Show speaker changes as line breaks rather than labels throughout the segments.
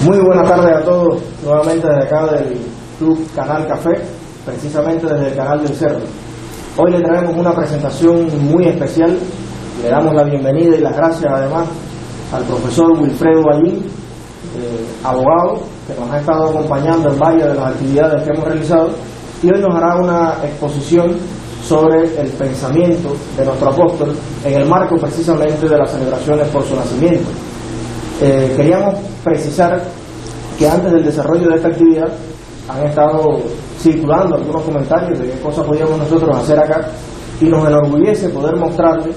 Muy buenas tardes a todos, nuevamente desde acá del Club Canal Café, precisamente desde el Canal del Cerro. Hoy le traemos una presentación muy especial, le damos la bienvenida y las gracias además al profesor Wilfredo Ballín, abogado, que nos ha estado acompañando en varias de las actividades que hemos realizado, y hoy nos hará una exposición sobre el pensamiento de nuestro apóstol en el marco precisamente de las celebraciones por su nacimiento. Queríamos precisar que antes del desarrollo de esta actividad han estado circulando algunos comentarios de qué cosas podíamos nosotros hacer acá, y nos enorgullece poder mostrarle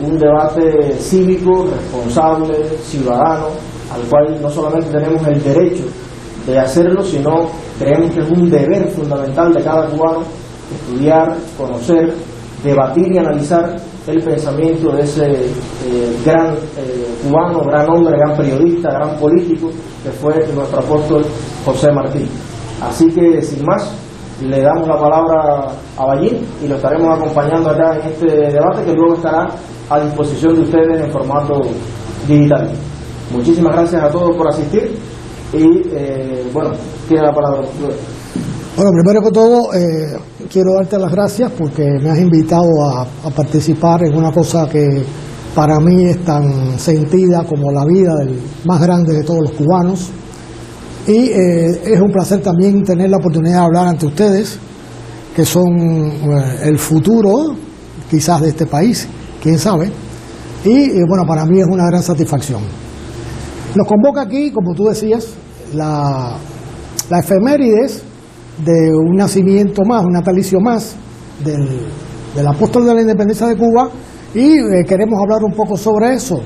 un debate cívico, responsable, ciudadano, al cual no solamente tenemos el derecho de hacerlo, sino creemos que es un deber fundamental de cada cubano estudiar, conocer, debatir y analizar el pensamiento de ese gran cubano, gran hombre, gran periodista, gran político que fue nuestro apóstol José Martí. Así que sin más, le damos la palabra a Ballín y lo estaremos acompañando acá en este debate, que luego estará a disposición de ustedes en formato digital. Muchísimas gracias a todos por asistir y bueno, tiene la palabra.
Bueno, primero que todo quiero darte las gracias porque me has invitado a participar en una cosa que para mí es tan sentida como la vida del más grande de todos los cubanos, y es un placer también tener la oportunidad de hablar ante ustedes, que son el futuro quizás de este país, quién sabe, y bueno, para mí es una gran satisfacción. Nos convoca aquí, como tú decías, la efemérides de un nacimiento más, un natalicio más del apóstol de la independencia de Cuba, y queremos hablar un poco sobre eso.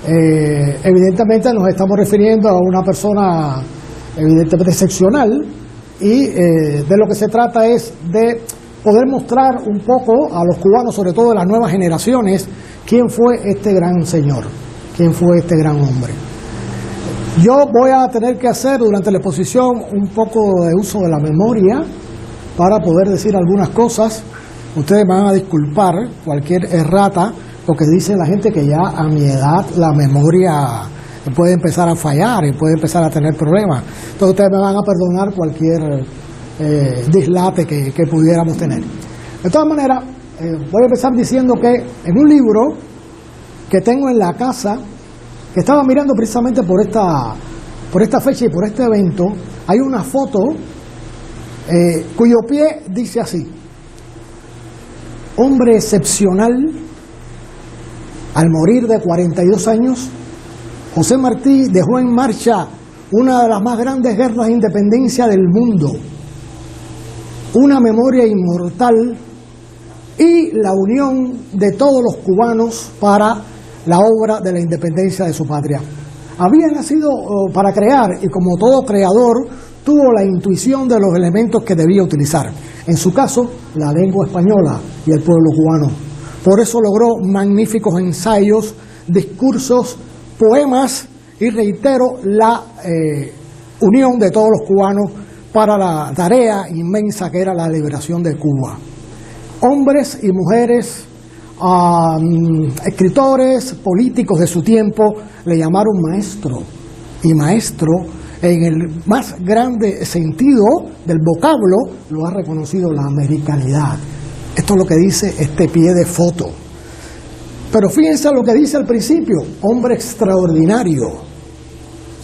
Evidentemente nos estamos refiriendo a una persona evidentemente excepcional, y de lo que se trata es de poder mostrar un poco a los cubanos, sobre todo de las nuevas generaciones, quién fue este gran señor, quién fue este gran hombre. Yo voy a tener que hacer durante la exposición un poco de uso de la memoria para poder decir algunas cosas. Ustedes me van a disculpar cualquier errata, porque dice la gente que ya a mi edad la memoria puede empezar a fallar y puede empezar a tener problemas. Entonces ustedes me van a perdonar cualquier dislate que pudiéramos tener. De todas maneras, voy a empezar diciendo que en un libro que tengo en la casa, que estaba mirando precisamente por esta fecha y por este evento, hay una foto cuyo pie dice así: hombre excepcional, al morir de 42 años, José Martí dejó en marcha una de las más grandes guerras de independencia del mundo, una memoria inmortal y la unión de todos los cubanos para la obra de la independencia de su patria. Había nacido para crear, y como todo creador tuvo la intuición de los elementos que debía utilizar. En su caso, la lengua española y el pueblo cubano. Por eso logró magníficos ensayos, discursos, poemas, y reitero, la unión de todos los cubanos para la tarea inmensa que era la liberación de Cuba. Hombres y mujeres, escritores, políticos de su tiempo le llamaron maestro, y maestro en el más grande sentido del vocablo lo ha reconocido la americanidad. Esto es lo que dice este pie de foto. Pero fíjense lo que dice al principio: hombre extraordinario.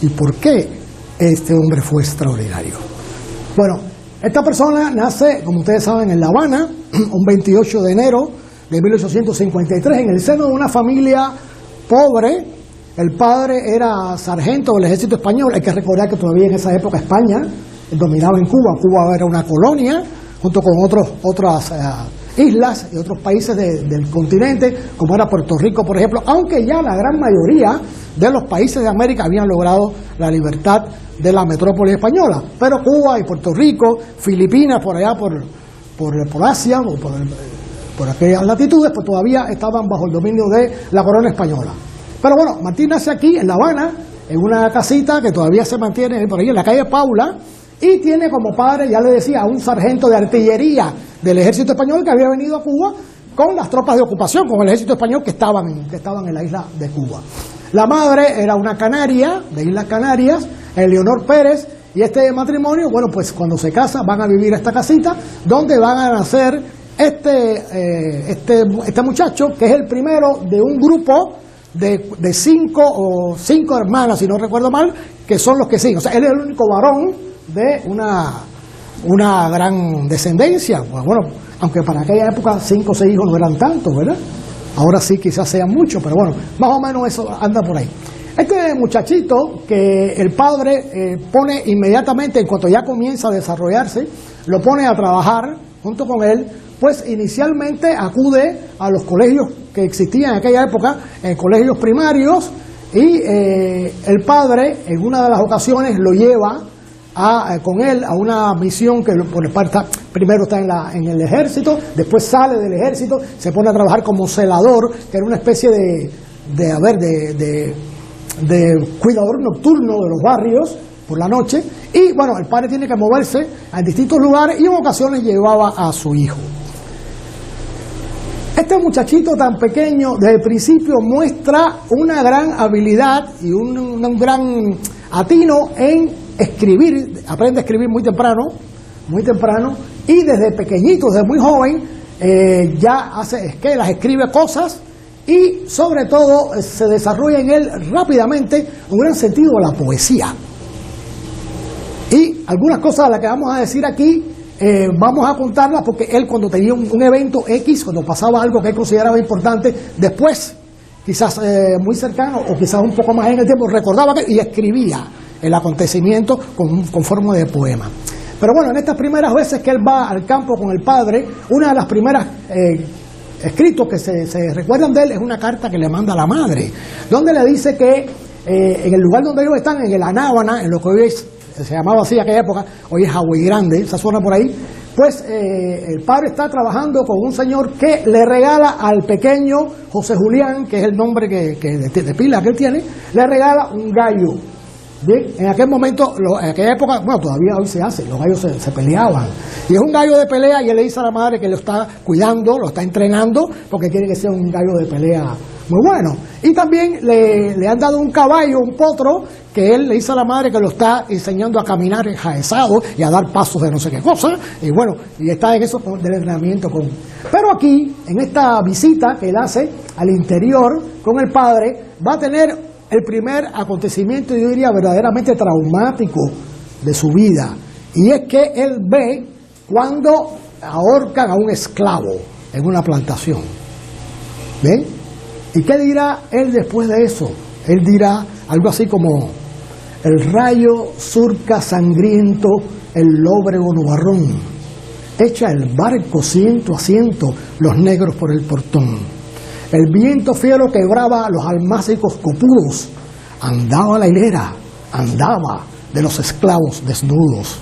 ¿Y por qué este hombre fue extraordinario? Bueno, esta persona nace, como ustedes saben, en La Habana, un 28 de enero de 1853, en el seno de una familia pobre. El padre era sargento del ejército español. Hay que recordar que todavía en esa época España dominaba en Cuba. Cuba era una colonia, junto con otras islas y otros países del continente, como era Puerto Rico, por ejemplo, aunque ya la gran mayoría de los países de América habían logrado la libertad de la metrópoli española. Pero Cuba y Puerto Rico, Filipinas, por allá por Asia, o por aquellas latitudes, pues todavía estaban bajo el dominio de la corona española. Pero bueno, Martí nace aquí en La Habana, en una casita que todavía se mantiene por ahí en la calle Paula, y tiene como padre, ya le decía, a un sargento de artillería del ejército español que había venido a Cuba con las tropas de ocupación, con el ejército español que estaban en la isla de Cuba. La madre era una canaria, de Islas Canarias, Eleonor Pérez, y este matrimonio, bueno, pues cuando se casa van a vivir a esta casita donde van a nacer este muchacho, que es el primero de un grupo de cinco hermanas, si no recuerdo mal, que son los que siguen. O sea, él es el único varón de una gran descendencia. Bueno, aunque para aquella época 5 o 6 hijos no eran tantos, ¿verdad? Ahora sí quizás sean muchos, pero bueno, más o menos eso anda por ahí. Este muchachito que el padre pone inmediatamente, en cuanto ya comienza a desarrollarse, lo pone a trabajar junto con él, pues inicialmente acude a los colegios que existían en aquella época, colegios primarios, y el padre en una de las ocasiones lo lleva con él a una misión que por parte, primero está en el ejército, después sale del ejército, se pone a trabajar como celador, que era una especie de cuidador nocturno de los barrios por la noche. Y bueno, el padre tiene que moverse a distintos lugares y en ocasiones llevaba a su hijo. Este muchachito tan pequeño desde el principio muestra una gran habilidad y un gran atino en escribir, aprende a escribir muy temprano, y desde pequeñito, desde muy joven, ya hace esquelas, escribe cosas, y sobre todo se desarrolla en él rápidamente un gran sentido de la poesía. Y algunas cosas de las que vamos a decir aquí, vamos a contarlas porque él, cuando tenía un evento X, cuando pasaba algo que él consideraba importante, después, quizás muy cercano o quizás un poco más en el tiempo, recordaba y escribía el acontecimiento con forma de poema. Pero bueno, en estas primeras veces que él va al campo con el padre, una de las primeras escritos que se recuerdan de él es una carta que le manda a la madre, donde le dice que en el lugar donde ellos están, en el Anábana, en lo que hoy se llamaba así en aquella época, hoy es Hawái Grande, esa zona por ahí, pues el padre está trabajando con un señor que le regala al pequeño José Julián, que es el nombre de pila que él tiene, le regala un gallo. Bien, en aquel momento, en aquella época, bueno, todavía hoy se hace, los gallos se peleaban. Y es un gallo de pelea y él le dice a la madre que lo está cuidando, lo está entrenando, porque quiere que sea un gallo de pelea muy bueno. Y también le han dado un caballo, un potro, que él le dice a la madre que lo está enseñando a caminar enjaezado y a dar pasos de no sé qué cosa. Y bueno, y está en eso del entrenamiento con... Pero aquí, en esta visita que él hace al interior con el padre, va a tener el primer acontecimiento, yo diría, verdaderamente traumático de su vida. Y es que él ve cuando ahorcan a un esclavo en una plantación. ¿Ven? ¿Y qué dirá él después de eso? Él dirá algo así como: el rayo surca sangriento el lóbrego nubarrón, echa el barco ciento a ciento los negros por el portón. El viento fiero quebraba los almácigos copudos, andaba la hilera, andaba de los esclavos desnudos.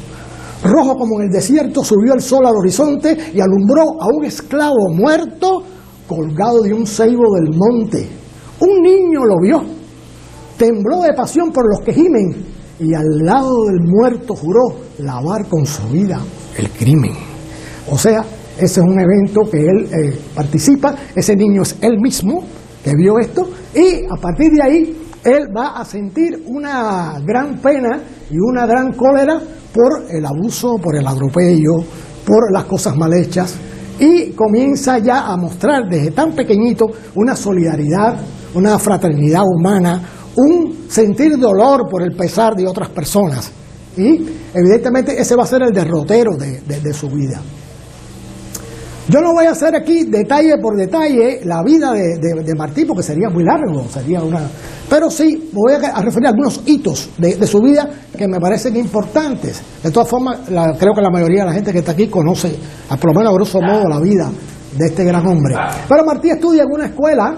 Rojo como en el desierto subió el sol al horizonte y alumbró a un esclavo muerto colgado de un ceibo del monte. Un niño lo vio, tembló de pasión por los que gimen y al lado del muerto juró lavar con su vida el crimen. O sea, ese es un evento que él participa, ese niño es él mismo que vio esto, y a partir de ahí él va a sentir una gran pena y una gran cólera por el abuso, por el atropello, por las cosas mal hechas, y comienza ya a mostrar desde tan pequeñito una solidaridad, una fraternidad humana, un sentir dolor por el pesar de otras personas, y evidentemente ese va a ser el derrotero de su vida. Yo no voy a hacer aquí detalle por detalle la vida de Martí, porque sería muy largo, pero sí voy a referir a algunos hitos de su vida que me parecen importantes. De todas formas, creo que la mayoría de la gente que está aquí conoce, por lo menos a grosso modo, la vida de este gran hombre. Pero Martí estudia en una escuela,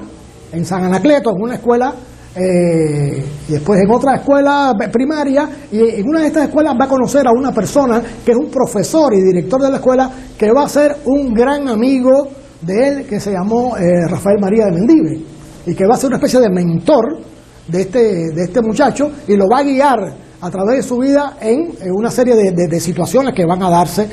en San Anacleto, en una escuela, y después en otra escuela primaria, y en una de estas escuelas va a conocer a una persona que es un profesor y director de la escuela, que va a ser un gran amigo de él, que se llamó Rafael María de Mendive, y que va a ser una especie de mentor de este muchacho, y lo va a guiar a través de su vida en una serie de situaciones que van a darse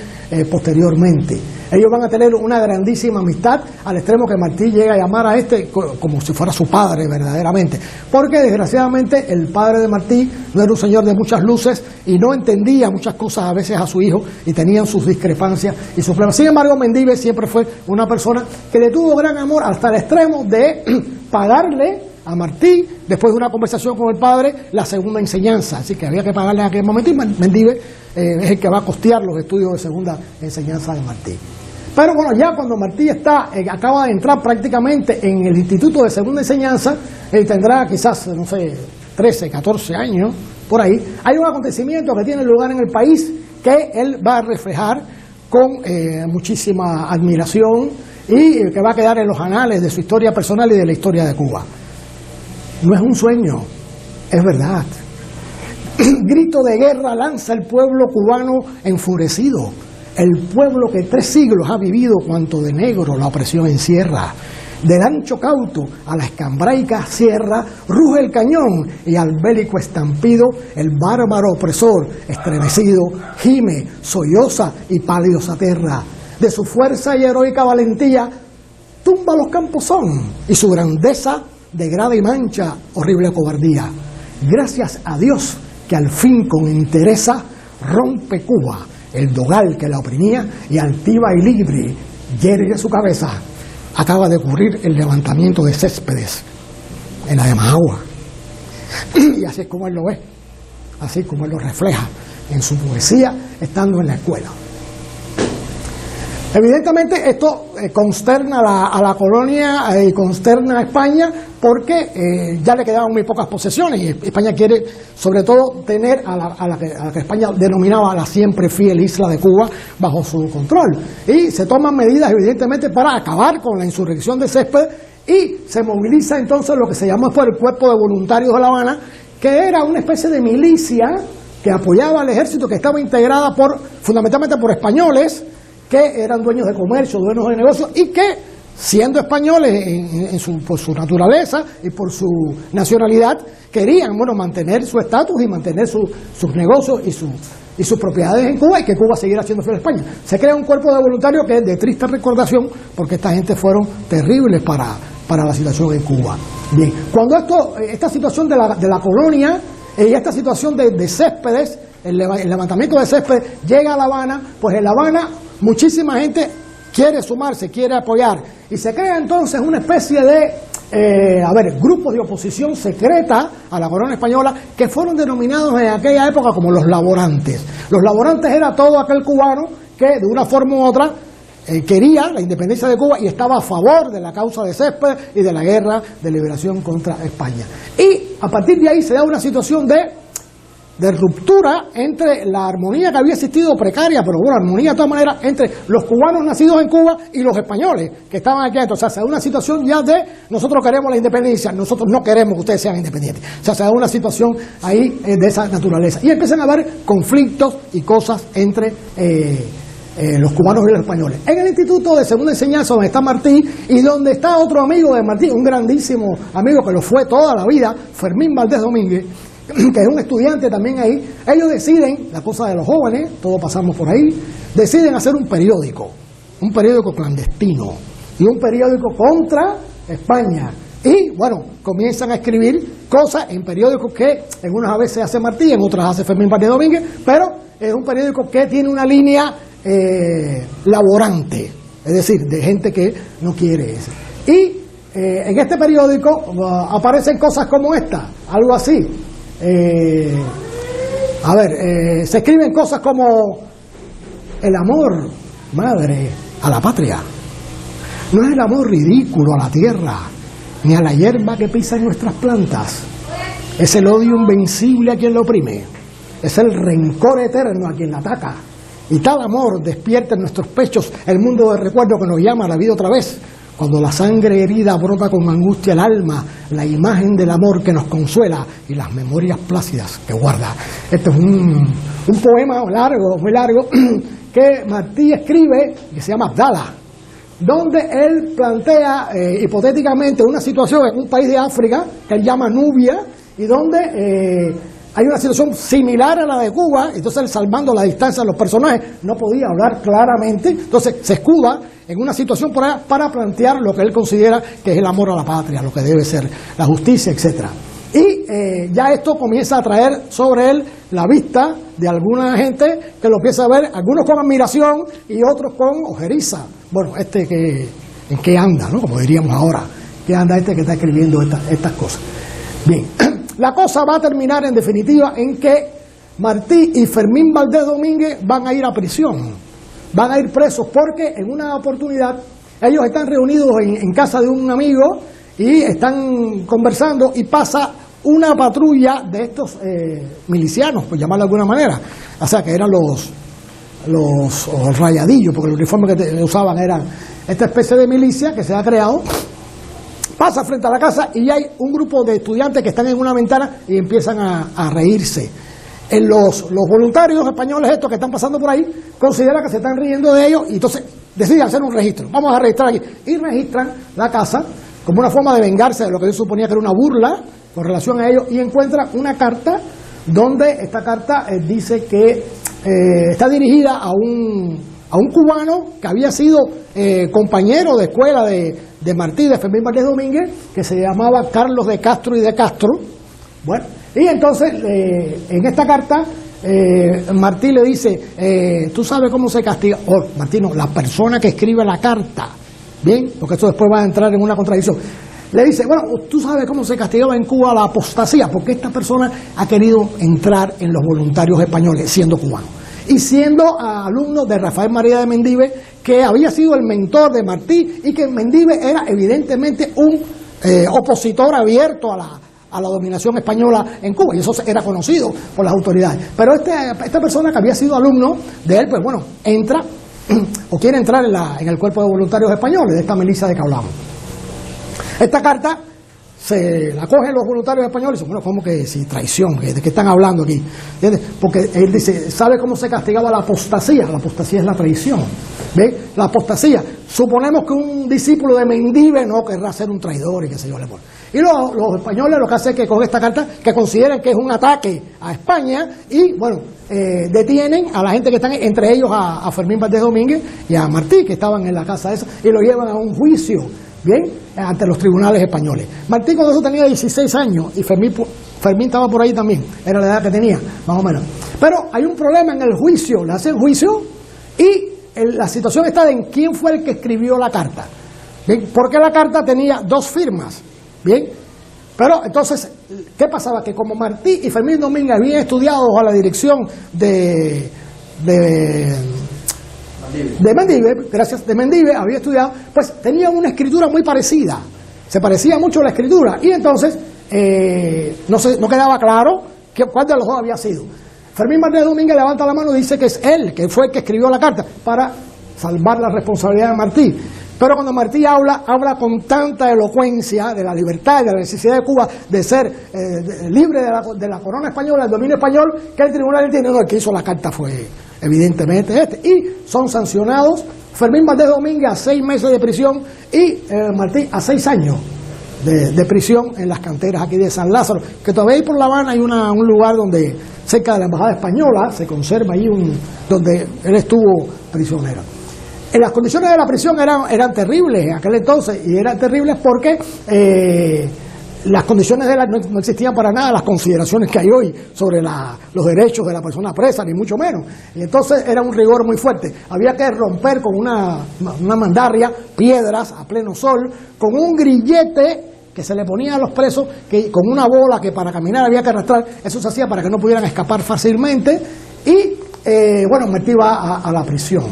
posteriormente. Ellos van a tener una grandísima amistad, al extremo que Martí llega a llamar a este como si fuera su padre verdaderamente, porque desgraciadamente el padre de Martí no era un señor de muchas luces y no entendía muchas cosas a veces a su hijo y tenían sus discrepancias y sus problemas. Sin embargo, Mendive siempre fue una persona que le tuvo gran amor hasta el extremo de pagarle a Martí, después de una conversación con el padre, la segunda enseñanza. Así que había que pagarle en aquel momento y Mendive es el que va a costear los estudios de segunda enseñanza de Martí. Pero bueno, ya cuando Martí acaba de entrar prácticamente en el Instituto de Segunda Enseñanza, él tendrá quizás, no sé, 13, 14 años, por ahí, hay un acontecimiento que tiene lugar en el país que él va a reflejar con muchísima admiración y que va a quedar en los anales de su historia personal y de la historia de Cuba. No es un sueño, es verdad. Grito de guerra lanza el pueblo cubano enfurecido. El pueblo que 3 siglos ha vivido cuanto de negro la opresión encierra. Del ancho Cauto a la escambraica sierra ruge el cañón y al bélico estampido el bárbaro opresor estremecido gime, solloza y pálido se aterra. De su fuerza y heroica valentía tumba los campos son y su grandeza degrada y mancha horrible cobardía. Gracias a Dios que al fin con entereza rompe Cuba el dogal que la oprimía y altiva y libre yergue su cabeza. Acaba de ocurrir el levantamiento de Céspedes en la de Managua. Y así es como él lo ve, así como él lo refleja en su poesía estando en la escuela. Evidentemente esto consterna a la colonia y consterna a España porque ya le quedaban muy pocas posesiones y España quiere sobre todo tener a la que España denominaba la siempre fiel isla de Cuba bajo su control. Y se toman medidas evidentemente para acabar con la insurrección de Céspedes y se moviliza entonces lo que se llamó después el Cuerpo de Voluntarios de La Habana, que era una especie de milicia que apoyaba al ejército, que estaba integrada fundamentalmente por españoles que eran dueños de comercio, dueños de negocios y que, siendo españoles por su naturaleza y por su nacionalidad, querían mantener su estatus y mantener sus negocios y sus propiedades en Cuba y que Cuba siguiera siendo fiel a España. Se crea un cuerpo de voluntarios que es de triste recordación porque esta gente fueron terribles para la situación en Cuba. Bien, cuando esta situación de la colonia y esta situación de Céspedes, el levantamiento de Céspedes llega a La Habana, pues en La Habana muchísima gente quiere sumarse, quiere apoyar y se crea entonces una especie de grupos de oposición secreta a la corona española que fueron denominados en aquella época como los laborantes. Los laborantes era todo aquel cubano que de una forma u otra quería la independencia de Cuba y estaba a favor de la causa de Céspedes y de la guerra de liberación contra España. Y a partir de ahí se da una situación de ruptura entre la armonía que había existido precaria, pero bueno, armonía de todas maneras entre los cubanos nacidos en Cuba y los españoles que estaban aquí. Entonces se da una situación ya de nosotros queremos la independencia, nosotros no queremos que ustedes sean independientes. O sea, se da una situación ahí de esa naturaleza. Y empiezan a haber conflictos y cosas entre los cubanos y los españoles. En el Instituto de Segunda Enseñanza, donde está Martí y donde está otro amigo de Martí, un grandísimo amigo que lo fue toda la vida, Fermín Valdés Domínguez, que es un estudiante también ahí, ellos deciden, la cosa de los jóvenes, todos pasamos por ahí, deciden hacer un periódico clandestino y un periódico contra España. Y bueno, comienzan a escribir cosas en periódicos que en unas veces hace Martí, en otras hace Fermín Valdés Domínguez, pero es un periódico que tiene una línea laborante, es decir, de gente que no quiere eso. Y en este periódico aparecen cosas como esta, algo así. Se escriben cosas como el amor, madre, a la patria. No es el amor ridículo a la tierra, ni a la hierba que pisa en nuestras plantas. Es el odio invencible a quien lo oprime. Es el rencor eterno a quien la ataca. Y tal amor despierta en nuestros pechos el mundo de recuerdo que nos llama a la vida otra vez. Cuando la sangre herida brota con angustia el alma, la imagen del amor que nos consuela y las memorias plácidas que guarda. Esto es un poema largo, muy largo, que Martí escribe, que se llama Abdala, donde él plantea hipotéticamente una situación en un país de África que él llama Nubia, y donde hay una situación similar a la de Cuba, entonces él, salvando la distancia de los personajes, no podía hablar claramente, entonces se escuda en una situación por allá para plantear lo que él considera que es el amor a la patria, lo que debe ser la justicia, etcétera. Y ya esto comienza a traer sobre él la vista de alguna gente que lo empieza a ver, algunos con admiración y otros con ojeriza. Bueno, ¿en qué anda, no? Como diríamos ahora, ¿qué anda este que está escribiendo estas cosas? Bien, la cosa va a terminar en definitiva en que Martí y Fermín Valdés Domínguez van a ir a prisión, van a ir presos porque en una oportunidad ellos están reunidos en casa de un amigo y están conversando y pasa una patrulla de estos milicianos, por llamarlo de alguna manera, o sea que eran los rayadillos, porque el uniforme que usaban eran esta especie de milicia que se ha creado. Pasa frente a la casa y hay un grupo de estudiantes que están en una ventana y empiezan a reírse. Los voluntarios españoles estos que están pasando por ahí consideran que se están riendo de ellos y entonces deciden hacer un registro. Vamos a registrar aquí. Y registran la casa como una forma de vengarse de lo que yo suponía que era una burla con relación a ellos y encuentran una carta donde esta carta dice que está dirigida a un cubano que había sido compañero de escuela de Martí, de Fermín Valdés Domínguez, que se llamaba Carlos de Castro y de Castro. Bueno, y entonces en esta carta Martí le dice, ¿tú sabes cómo se castiga? Martí no, la persona que escribe la carta, bien, porque esto después va a entrar en una contradicción. Le dice, bueno, ¿tú sabes cómo se castigaba en Cuba la apostasía? Porque esta persona ha querido entrar en los voluntarios españoles siendo cubano y siendo alumno de Rafael María de Mendive, que había sido el mentor de Martí y que Mendive era evidentemente un opositor abierto a la dominación española en Cuba, y eso era conocido por las autoridades. Pero esta persona que había sido alumno de él, pues bueno, entra o quiere entrar en el cuerpo de voluntarios españoles, de esta milicia de que hablamos. Esta carta se la cogen los voluntarios españoles y dicen, bueno, ¿cómo que si traición? ¿De qué están hablando aquí? ¿Entiendes? Porque él dice, ¿sabe cómo se castigaba la apostasía? La apostasía es la traición. ¿Ve? La apostasía. Suponemos que un discípulo de Mendive no querrá ser un traidor y qué sé yo. Y los españoles lo que hacen es que cogen esta carta, que consideran que es un ataque a España y, bueno, detienen a la gente que están, entre ellos a Fermín Valdés Domínguez y a Martí, que estaban en la casa esa, y lo llevan a un juicio, bien, ante los tribunales españoles. Martí con eso tenía 16 años y Fermín estaba por ahí también, era la edad que tenía, más o menos. Pero hay un problema en el juicio, le hacen juicio y la situación está en quién fue el que escribió la carta. Bien, porque la carta tenía 2 firmas, bien. Pero entonces, ¿qué pasaba? Que como Martí y Fermín Domínguez habían estudiado a la dirección de Mendive, gracias, de Mendive, había estudiado, pues tenían una escritura muy parecida, se parecía mucho a la escritura, y entonces no quedaba claro cuál de los dos había sido. Fermín Valdés Domínguez levanta la mano y dice que es él, que fue el que escribió la carta, para salvar la responsabilidad de Martí. Pero cuando Martí habla con tanta elocuencia de la libertad y de la necesidad de Cuba de ser libre de la corona española, del dominio español, que el tribunal entiende, no, el que hizo la carta fue evidentemente y son sancionados Fermín Valdés Domínguez a 6 meses de prisión y Martí a 6 años de prisión en las canteras aquí de San Lázaro, que todavía ahí por La Habana hay un lugar donde, cerca de la embajada española, se conserva ahí donde él estuvo prisionero. Las condiciones de la prisión eran terribles en aquel entonces, y eran terribles porque las condiciones no existían para nada las consideraciones que hay hoy sobre los derechos de la persona presa, ni mucho menos. Y entonces era un rigor muy fuerte. Había que romper con una mandarria, piedras a pleno sol, con un grillete que se le ponía a los presos, con una bola que para caminar había que arrastrar. Eso se hacía para que no pudieran escapar fácilmente. Y bueno, Martí va a la prisión.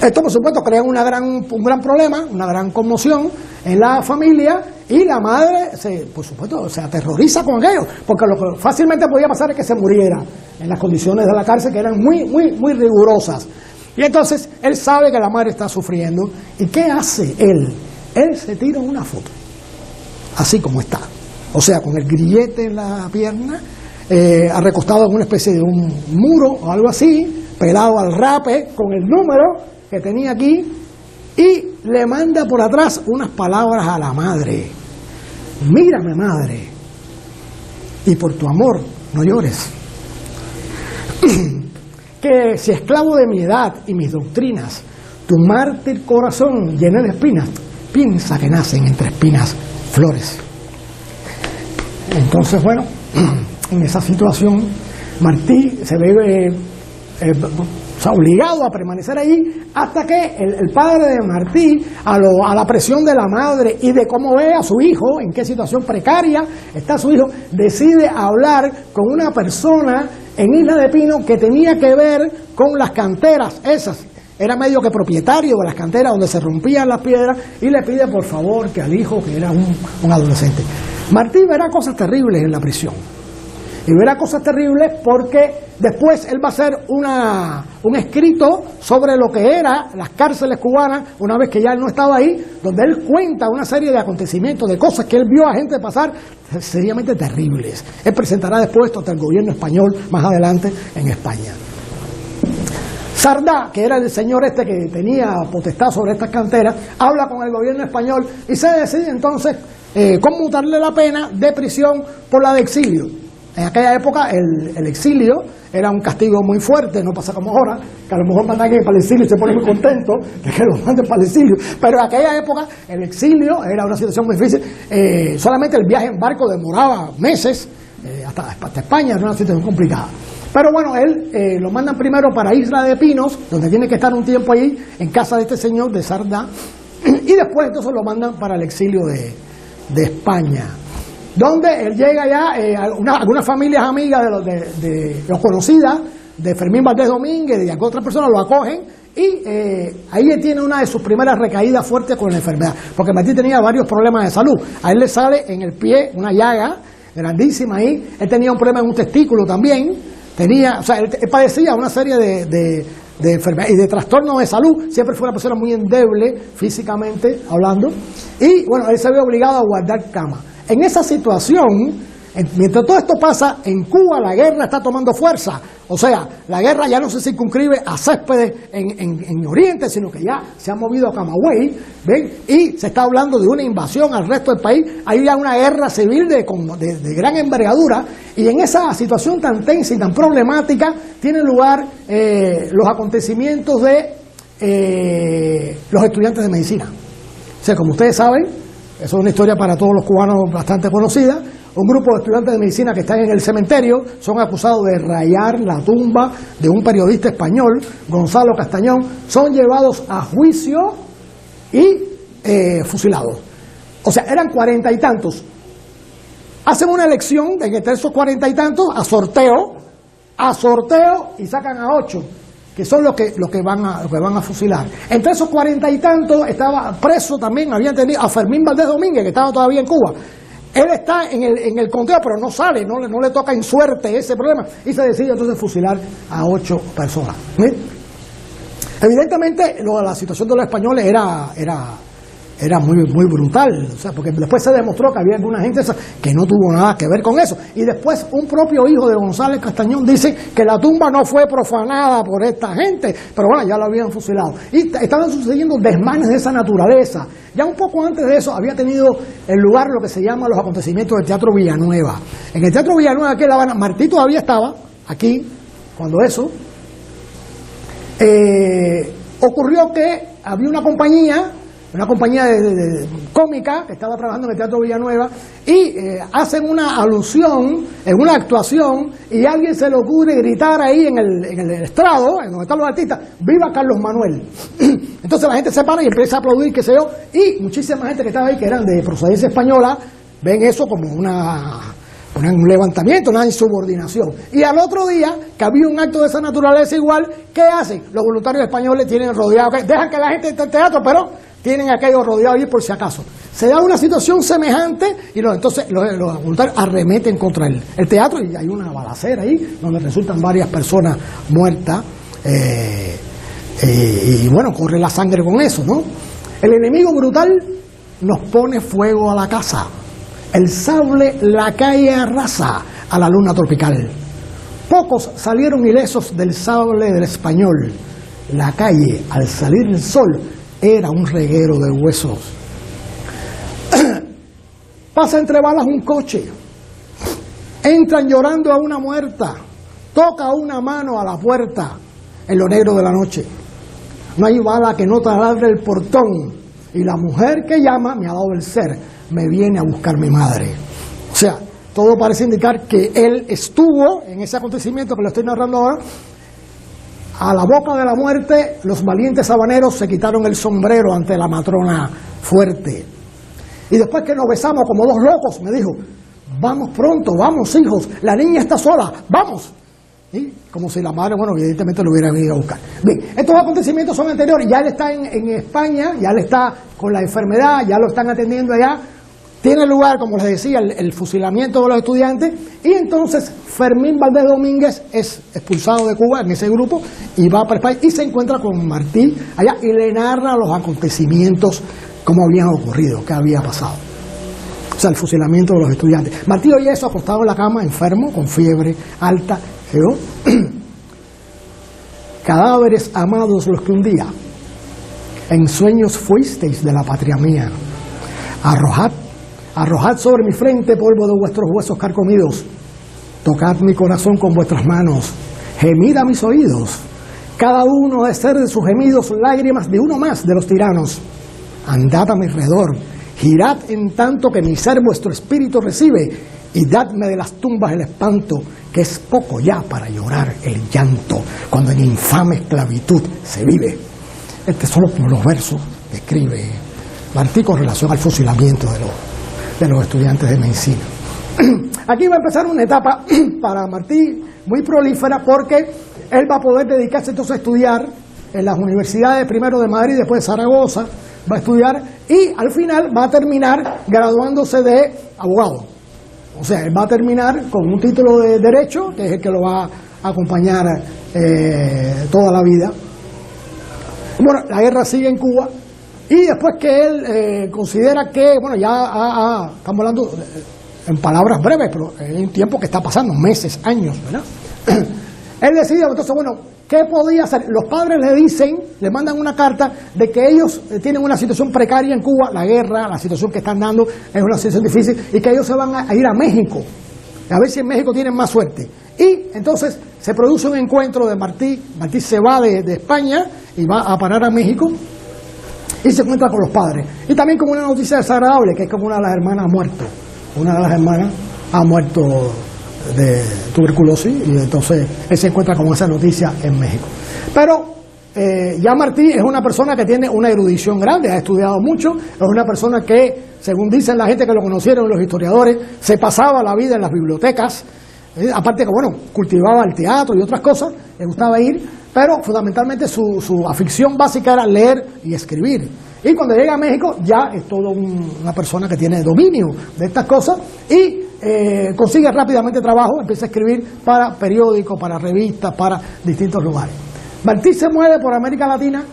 Esto, por supuesto, crea un gran problema, una gran conmoción en la familia, y la madre, por supuesto, se aterroriza con aquello, porque lo que fácilmente podía pasar es que se muriera en las condiciones de la cárcel, que eran muy, muy, muy rigurosas. Y entonces él sabe que la madre está sufriendo, ¿y qué hace él? Él se tira una foto, así como está, o sea, con el grillete en la pierna, recostado en una especie de un muro o algo así, pelado al rape, con el número que tenía aquí, y le manda por atrás unas palabras a la madre. Mírame, madre, y por tu amor no llores. Que si esclavo de mi edad y mis doctrinas, tu mártir corazón lleno de espinas, piensa que nacen entre espinas flores. Entonces, bueno, en esa situación Martí se ve obligado a permanecer allí hasta que el padre de Martí, a la presión de la madre y de cómo ve a su hijo, en qué situación precaria está su hijo, decide hablar con una persona en Isla de Pino que tenía que ver con las canteras esas. Era medio que propietario de las canteras donde se rompían las piedras, y le pide por favor que al hijo, que era un adolescente. Martí verá cosas terribles en la prisión. Y verá cosas terribles porque después él va a hacer un escrito sobre lo que eran las cárceles cubanas, una vez que ya él no estaba ahí, donde él cuenta una serie de acontecimientos, de cosas que él vio a gente pasar seriamente terribles. Él presentará después esto ante el gobierno español más adelante en España. Sardá, que era el señor este que tenía potestad sobre estas canteras, habla con el gobierno español y se decide entonces conmutarle la pena de prisión por la de exilio. En aquella época el exilio era un castigo muy fuerte, no pasa como ahora, que a lo mejor mandan para el exilio y se pone muy contento de que lo manden para el exilio, pero en aquella época el exilio era una situación muy difícil, solamente el viaje en barco demoraba meses, hasta España, era una situación complicada. Pero bueno, él lo mandan primero para Isla de Pinos, donde tiene que estar un tiempo ahí, en casa de este señor de Sardá, y después entonces lo mandan para el exilio de España, donde él llega ya, algunas familias amigas de los conocidas, de Fermín Valdés Domínguez y de otras personas lo acogen, y ahí él tiene una de sus primeras recaídas fuertes con la enfermedad, porque Martí tenía varios problemas de salud. A él le sale en el pie una llaga grandísima ahí, él tenía un problema en un testículo también, él padecía una serie de enfermedades y de trastornos de salud, siempre fue una persona muy endeble físicamente hablando, y bueno, él se ve obligado a guardar cama. En esa situación, mientras todo esto pasa, en Cuba la guerra está tomando fuerza. O sea, la guerra ya no se circunscribe a Céspedes en Oriente, sino que ya se ha movido a Camagüey, ¿ven? Y se está hablando de una invasión al resto del país. Hay ya una guerra civil de gran envergadura, y en esa situación tan tensa y tan problemática tienen lugar los acontecimientos de los estudiantes de medicina. O sea, como ustedes saben, eso es una historia para todos los cubanos bastante conocida. Un grupo de estudiantes de medicina que están en el cementerio son acusados de rayar la tumba de un periodista español, Gonzalo Castañón. Son llevados a juicio y fusilados. O sea, eran 40 y tantos. Hacen una elección de entre esos 40 y tantos a sorteo, y sacan a 8. Que son los que van a fusilar. Entre esos 40 y tantos estaba preso también, habían tenido a Fermín Valdés Domínguez, que estaba todavía en Cuba. Él está en el conteo, pero no sale, no le toca en suerte ese problema, y se decide entonces fusilar a 8 personas. ¿Sí? Evidentemente, la situación de los españoles era muy brutal, o sea, porque después se demostró que había alguna gente que no tuvo nada que ver con eso, y después un propio hijo de González Castañón dice que la tumba no fue profanada por esta gente, pero bueno, ya lo habían fusilado, y estaban sucediendo desmanes de esa naturaleza. Ya un poco antes de eso había tenido el lugar lo que se llama los acontecimientos del Teatro Villanueva. En el Teatro Villanueva, aquí en La Habana, Martí todavía estaba aquí cuando eso ocurrió, que había una compañía de cómica que estaba trabajando en el Teatro Villanueva, y hacen una alusión en una actuación, y a alguien se le ocurre gritar ahí en el estrado, en donde están los artistas, ¡viva Carlos Manuel! Entonces la gente se para y empieza a aplaudir, qué sé yo, y muchísima gente que estaba ahí, que eran de procedencia española, ven eso como un levantamiento, una insubordinación. Y al otro día, que había un acto de esa naturaleza igual, ¿qué hacen? Los voluntarios españoles tienen rodeado, dejan que la gente entre al teatro, pero tienen aquello rodeado ahí por si acaso. Se da una situación semejante, y entonces los voluntarios arremeten contra el teatro, y hay una balacera ahí, donde resultan varias personas muertas, y bueno, corre la sangre con eso, ¿no? El enemigo brutal nos pone fuego a la casa. El sable la calle arrasa a la luna tropical. Pocos salieron ilesos del sable del español. La calle, al salir el sol, era un reguero de huesos. Pasa entre balas un coche. Entran llorando a una muerta, toca una mano a la puerta en lo negro de la noche. No hay bala que no taladre el portón, y la mujer que llama me ha dado el ser, me viene a buscar mi madre. O sea, todo parece indicar que él estuvo en ese acontecimiento que le estoy narrando ahora. A la boca de la muerte, los valientes habaneros se quitaron el sombrero ante la matrona fuerte. Y después que nos besamos como dos locos, me dijo: vamos pronto, vamos hijos, la niña está sola, vamos. ¿Sí? Como si la madre, bueno, evidentemente lo hubiera venido a buscar. Bien, estos acontecimientos son anteriores, ya él está en España, ya él está con la enfermedad, ya lo están atendiendo allá. Tiene lugar, como les decía, el fusilamiento de los estudiantes, y entonces Fermín Valdés Domínguez es expulsado de Cuba en ese grupo y va para España y se encuentra con Martí allá y le narra los acontecimientos, cómo habían ocurrido, qué había pasado. O sea, el fusilamiento de los estudiantes. Martí oye eso acostado en la cama, enfermo, con fiebre alta. Cadáveres amados los que un día en sueños fuisteis de la patria mía. Arrojad sobre mi frente polvo de vuestros huesos carcomidos. Tocad mi corazón con vuestras manos. Gemid a mis oídos. Cada uno de ser de sus gemidos lágrimas de uno más de los tiranos. Andad a mi alrededor. Girad en tanto que mi ser vuestro espíritu recibe. Y dadme de las tumbas el espanto, que es poco ya para llorar el llanto, cuando en infame esclavitud se vive. Estos son los versos que escribe Martí con relación al fusilamiento de los estudiantes de medicina. Aquí va a empezar una etapa para Martí muy prolífera, porque él va a poder dedicarse entonces a estudiar en las universidades, primero de Madrid, después de Zaragoza, va a estudiar y al final va a terminar graduándose de abogado. O sea, él va a terminar con un título de Derecho, que es el que lo va a acompañar toda la vida. Bueno, la guerra sigue en Cuba, y después que él considera que, bueno, ya estamos hablando en palabras breves, pero hay un tiempo que está pasando, meses, años, ¿verdad? Él decide, entonces, bueno, ¿qué podía hacer? Los padres le dicen, le mandan una carta de que ellos tienen una situación precaria en Cuba, la guerra, la situación que están dando es una situación difícil, y que ellos se van a ir a México, a ver si en México tienen más suerte. Y entonces se produce un encuentro de Martí. Martí se va de España y va a parar a México y se encuentra con los padres. Y también con una noticia desagradable, que es que una de las hermanas ha muerto. Una de las hermanas ha muerto de tuberculosis, y entonces él se encuentra con esa noticia en México. Pero ya Martí es una persona que tiene una erudición grande, ha estudiado mucho, es una persona que, según dicen la gente que lo conocieron, los historiadores, se pasaba la vida en las bibliotecas, aparte que, bueno, cultivaba el teatro y otras cosas, le gustaba ir, pero fundamentalmente su afición básica era leer y escribir. Y cuando llega a México ya es todo una persona que tiene dominio de estas cosas, y consigue rápidamente trabajo, empieza a escribir para periódicos, para revistas, para distintos lugares. Martí se mueve por América Latina,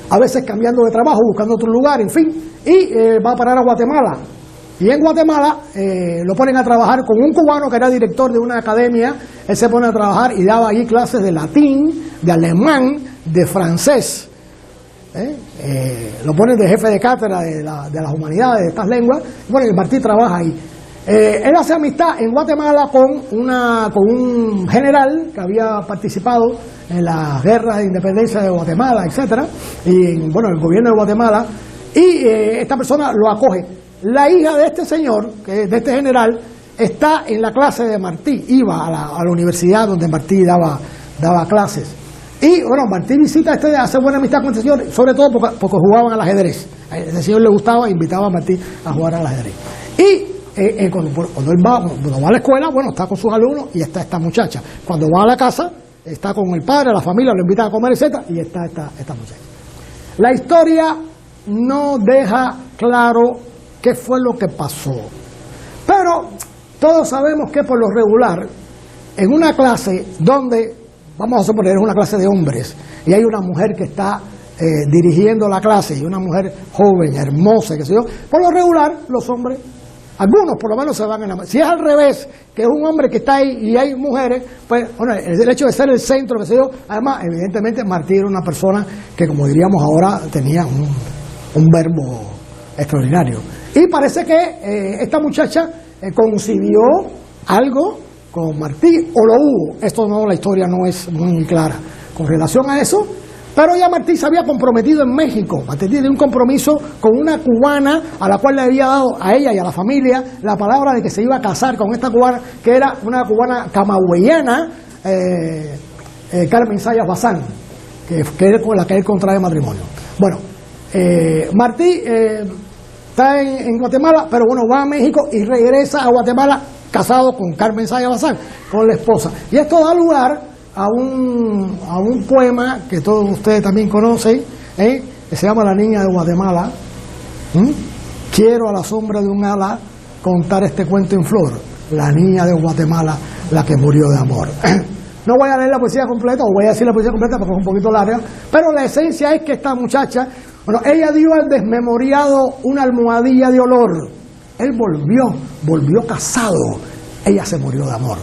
a veces cambiando de trabajo, buscando otro lugar, en fin, y va a parar a Guatemala. Y en Guatemala lo ponen a trabajar con un cubano que era director de una academia. Él se pone a trabajar y daba allí clases de latín, de alemán, de francés. Lo ponen de jefe de cátedra de las humanidades, de estas lenguas. Bueno, y Martí trabaja ahí. Él hace amistad en Guatemala con un general que había participado en las guerras de independencia de Guatemala, etcétera, y bueno, el gobierno de Guatemala, y esta persona lo acoge. La hija de este señor, de este general, está en la clase de Martí, iba a la universidad donde Martí daba clases. Y bueno, Martí visita hace buena amistad con este señor, sobre todo porque jugaban al ajedrez. A ese señor le gustaba e invitaba a Martí a jugar al ajedrez. Y cuando él va a la escuela, bueno, está con sus alumnos y está esta muchacha. Cuando va a la casa, está con el padre, la familia, lo invita a comer, etc. Y está esta muchacha. La historia no deja claro qué fue lo que pasó. Pero todos sabemos que por lo regular, en una clase donde, vamos a suponer, es una clase de hombres, y hay una mujer que está dirigiendo la clase, y una mujer joven, hermosa, qué sé yo, por lo regular, los hombres, algunos por lo menos se van a enamorar. Si es al revés, que es un hombre que está ahí y hay mujeres, pues bueno, el hecho de ser el centro, qué sé yo, además, evidentemente, Martí era una persona que, como diríamos ahora, tenía un verbo extraordinario. Y parece que esta muchacha concibió algo con Martí, o lo hubo. Esto no, la historia no es muy clara con relación a eso, pero ya Martí se había comprometido en México. Martí tiene un compromiso con una cubana a la cual le había dado a ella y a la familia la palabra de que se iba a casar con esta cubana, que era una cubana camagüeyana, Carmen Zayas Bazán, que es con la que él contrae matrimonio. Bueno, Martí está en Guatemala, pero bueno, va a México y regresa a Guatemala casado con Carmen Zayas Bazán, con la esposa. Y esto da lugar a un poema que todos ustedes también conocen, que se llama La Niña de Guatemala. Quiero a la sombra de un ala contar este cuento en flor, la niña de Guatemala, la que murió de amor. No voy a leer la poesía completa, o voy a decir la poesía completa porque es un poquito larga, pero la esencia es que esta muchacha, bueno, ella dio al desmemoriado una almohadilla de olor. Él volvió casado, ella se murió de amor.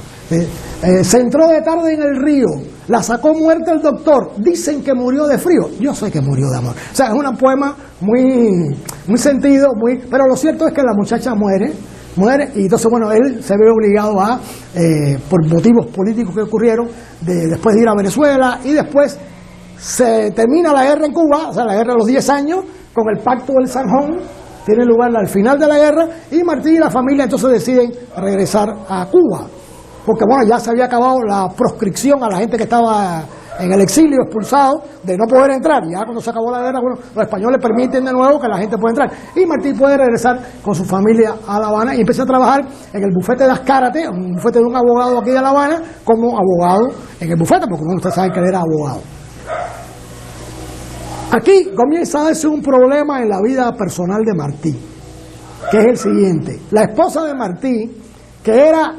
Se entró de tarde en el río, la sacó muerta el doctor, dicen que murió de frío, yo sé que murió de amor. O sea, es un poema muy sentido, pero lo cierto es que la muchacha muere, y entonces bueno, él se ve obligado a, por motivos políticos que ocurrieron, después de ir a Venezuela, y después se termina la guerra en Cuba, o sea, la guerra de los 10 años, con el pacto del Zanjón, tiene lugar al final de la guerra, y Martí y la familia entonces deciden regresar a Cuba, porque bueno, ya se había acabado la proscripción a la gente que estaba en el exilio, expulsado, de no poder entrar. Ya cuando se acabó la guerra, bueno, los españoles permiten de nuevo que la gente pueda entrar, y Martí puede regresar con su familia a La Habana y empieza a trabajar en el bufete de Azcárate, un bufete de un abogado aquí de La Habana, como abogado en el bufete, porque bueno, ustedes saben que él era abogado. Aquí comienza a darse un problema en la vida personal de Martí, que es el siguiente. La esposa de Martí, que era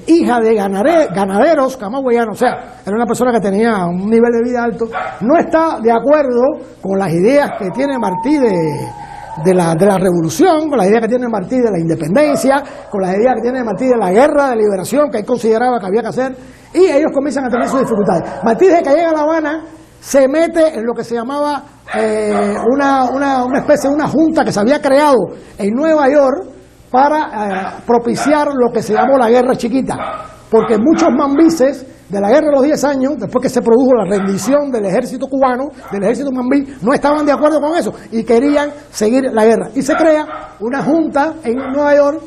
hija de ganaderos camagüeyanos, o sea, era una persona que tenía un nivel de vida alto, no está de acuerdo con las ideas que tiene Martí de la revolución, con las ideas que tiene Martí de la independencia, con las ideas que tiene Martí de la guerra de liberación que él consideraba que había que hacer, y ellos comienzan a tener sus dificultades. Martí, desde que llega a La Habana, se mete en lo que se llamaba una especie de una junta que se había creado en Nueva York para propiciar lo que se llamó la Guerra Chiquita, porque muchos mambises de la Guerra de los 10 años, después que se produjo la rendición del ejército cubano, del ejército mambí, no estaban de acuerdo con eso y querían seguir la guerra. Y se crea una junta en Nueva York,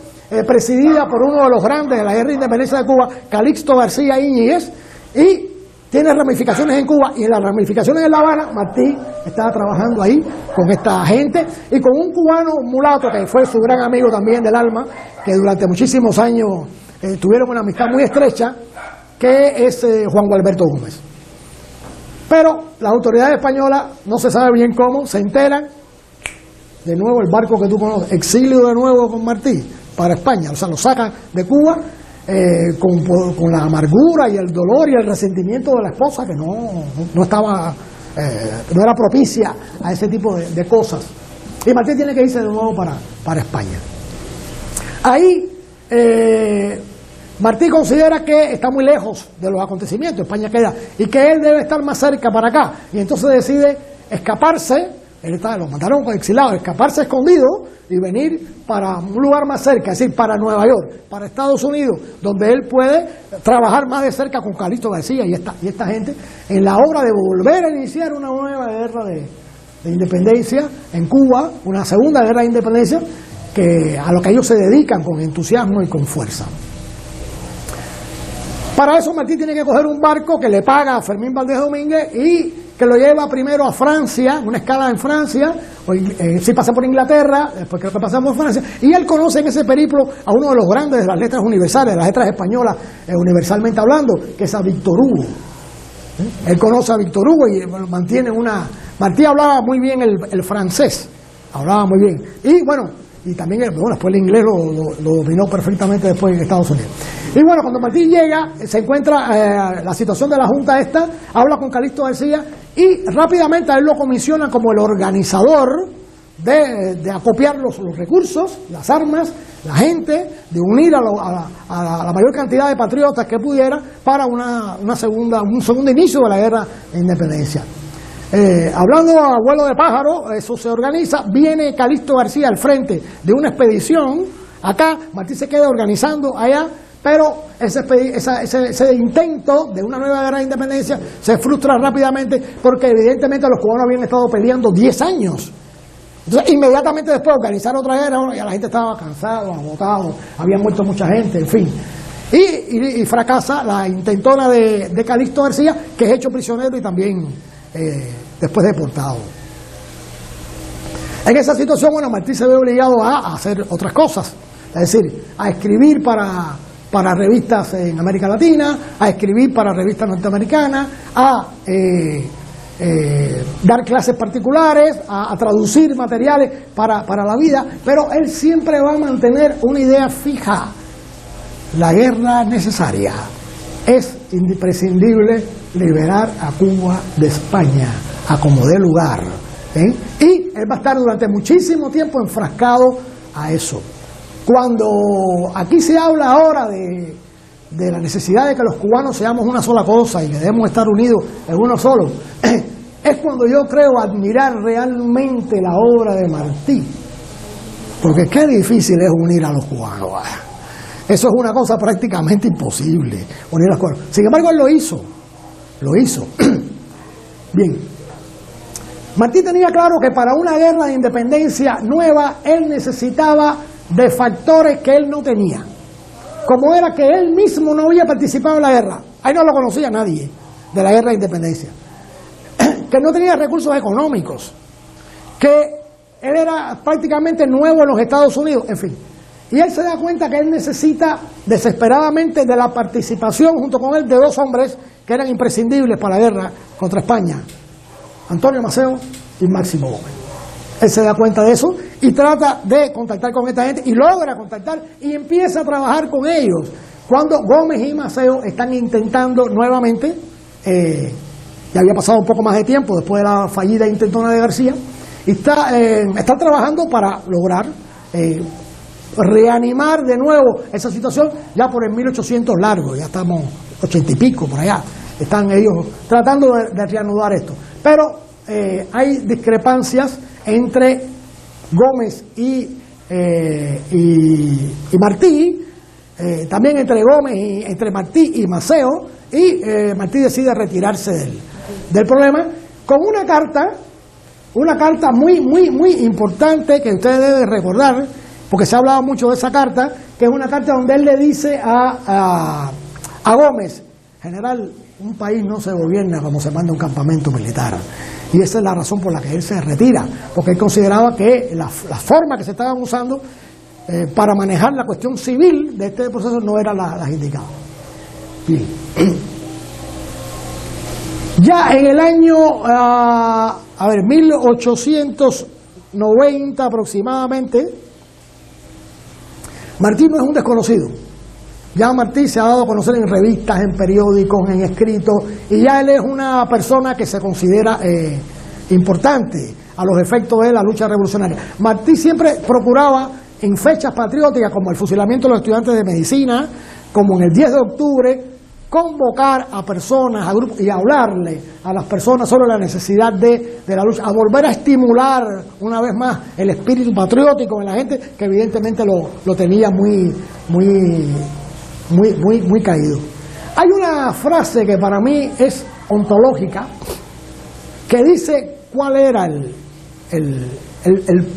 presidida por uno de los grandes de la Guerra de Independencia de Cuba, Calixto García Íñiguez, y tiene ramificaciones en Cuba, y en las ramificaciones en La Habana, Martí estaba trabajando ahí con esta gente y con un cubano mulato que fue su gran amigo también del alma, que durante muchísimos años tuvieron una amistad muy estrecha, que es Juan Gualberto Gómez. Pero las autoridades españolas, no se sabe bien cómo, se enteran, de nuevo el barco que tú conoces, exilio de nuevo con Martí para España, o sea, lo sacan de Cuba, con la amargura y el dolor y el resentimiento de la esposa, que no estaba, no era propicia a ese tipo de cosas. Y Martí tiene que irse de nuevo para España. Ahí Martí considera que está muy lejos de los acontecimientos, España queda, y que él debe estar más cerca para acá, y entonces decide escaparse. Lo mandaron exilado, escaparse escondido y venir para un lugar más cerca, es decir, para Nueva York, para Estados Unidos, donde él puede trabajar más de cerca con Calixto García y esta gente en la obra de volver a iniciar una nueva guerra de independencia en Cuba, una segunda guerra de independencia, a lo que ellos se dedican con entusiasmo y con fuerza. Para eso Martí tiene que coger un barco que le paga a Fermín Valdés Domínguez y que lo lleva primero a Francia, una escala en Francia, sí pasa por Inglaterra, después creo que pasa por Francia, y él conoce en ese periplo a uno de los grandes de las letras universales, de las letras españolas, universalmente hablando, que es a Víctor Hugo. Él conoce a Víctor Hugo y mantiene Martí hablaba muy bien el francés, hablaba muy bien, y bueno, y también después el inglés lo dominó perfectamente después en Estados Unidos. Y bueno, cuando Martí llega, se encuentra la situación de la junta esta, habla con Calixto García y rápidamente a él lo comisiona como el organizador de acopiar los recursos, las armas, la gente, de unir a la mayor cantidad de patriotas que pudiera para un segundo inicio de la guerra de independencia. Hablando a vuelo de pájaro, eso se organiza, viene Calixto García al frente de una expedición acá, Martí se queda organizando allá, pero ese intento de una nueva guerra de independencia se frustra rápidamente porque evidentemente los cubanos habían estado peleando 10 años. Entonces, inmediatamente después de organizar otra guerra, ya la gente estaba cansada, agotada, había muerto mucha gente, en fin. Y fracasa la intentona de Calixto García, que es hecho prisionero y también después deportado. En esa situación, bueno, Martí se ve obligado a hacer otras cosas, es decir, a escribir para revistas en América Latina, a escribir para revistas norteamericanas, a dar clases particulares, a traducir materiales para la vida, pero él siempre va a mantener una idea fija: la guerra necesaria. Es imprescindible liberar a Cuba de España, a como dé lugar. Y él va a estar durante muchísimo tiempo enfrascado a eso. Cuando aquí se habla ahora de la necesidad de que los cubanos seamos una sola cosa y que debemos estar unidos en uno solo, es cuando yo creo admirar realmente la obra de Martí, porque qué difícil es unir a los cubanos. Eso es una cosa prácticamente imposible, unir a los cubanos. Sin embargo, él lo hizo. Bien. Martí tenía claro que para una guerra de independencia nueva él necesitaba de factores que él no tenía, como era que él mismo no había participado en la guerra. Ahí no lo conocía nadie de la guerra de independencia, que no tenía recursos económicos, que él era prácticamente nuevo en los Estados Unidos, en fin. Y él se da cuenta que él necesita desesperadamente de la participación junto con él de dos hombres que eran imprescindibles para la guerra contra España: Antonio Maceo y Máximo Gómez. Él se da cuenta de eso y trata de contactar con esta gente y logra contactar y empieza a trabajar con ellos. Cuando Gómez y Maceo están intentando nuevamente, ya había pasado un poco más de tiempo después de la fallida intentona de García, y están trabajando para lograr reanimar de nuevo esa situación ya por el 1800 largo, ya estamos 80 y pico por allá. Están ellos tratando de reanudar esto. Pero hay discrepancias entre Gómez y Martí, también entre Martí y Maceo, y Martí decide retirarse del problema con una carta muy importante que ustedes deben recordar, porque se ha hablado mucho de esa carta, que es una carta donde él le dice a Gómez: general, un país no se gobierna como se manda un campamento militar. Y esa es la razón por la que él se retira, porque él consideraba que las formas que se estaban usando para manejar la cuestión civil de este proceso no eran las indicadas. Bien. Ya en el año 1890 aproximadamente, Martí no es un desconocido. Ya Martí se ha dado a conocer en revistas, en periódicos, en escritos, y ya él es una persona que se considera importante a los efectos de la lucha revolucionaria. Martí siempre procuraba en fechas patrióticas, como el fusilamiento de los estudiantes de medicina, como en el 10 de octubre, convocar a personas, a grupos, y hablarle a las personas sobre la necesidad de la lucha, a volver a estimular una vez más el espíritu patriótico en la gente, que evidentemente lo tenía muy caído. Hay una frase que para mí es ontológica, que dice cuál era el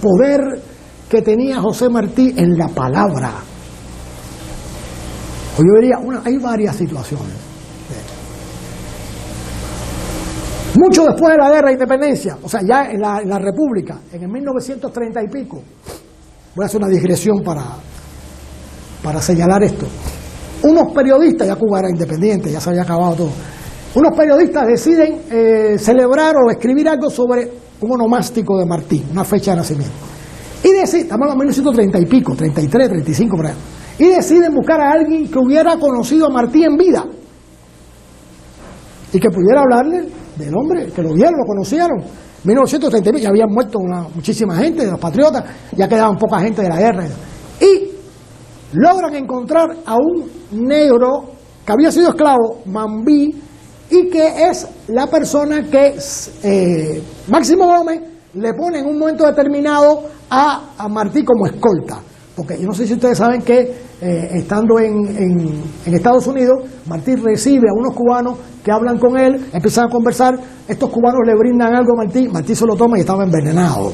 poder que tenía José Martí en la palabra. O yo diría, hay varias situaciones. Mucho después de la guerra de independencia, o sea, ya en la República, en el 1930 y pico, voy a hacer una digresión para señalar esto. Unos periodistas, ya Cuba era independiente, ya se había acabado todo, unos periodistas deciden celebrar o escribir algo sobre un onomástico de Martí, una fecha de nacimiento. Y estamos en 1930 y pico, 33, 35 por allá. Y deciden buscar a alguien que hubiera conocido a Martí en vida y que pudiera hablarle del hombre, que lo vieron, lo conocieron. 1930 ya habían muerto muchísima gente de los patriotas, ya quedaban poca gente de la guerra. Y logran encontrar a un negro que había sido esclavo, Mambí, y que es la persona que Máximo Gómez le pone en un momento determinado a Martí como escolta, porque yo no sé si ustedes saben que estando en Estados Unidos, Martí recibe a unos cubanos que hablan con él, empiezan a conversar, estos cubanos le brindan algo a Martí se lo toma y estaba envenenado.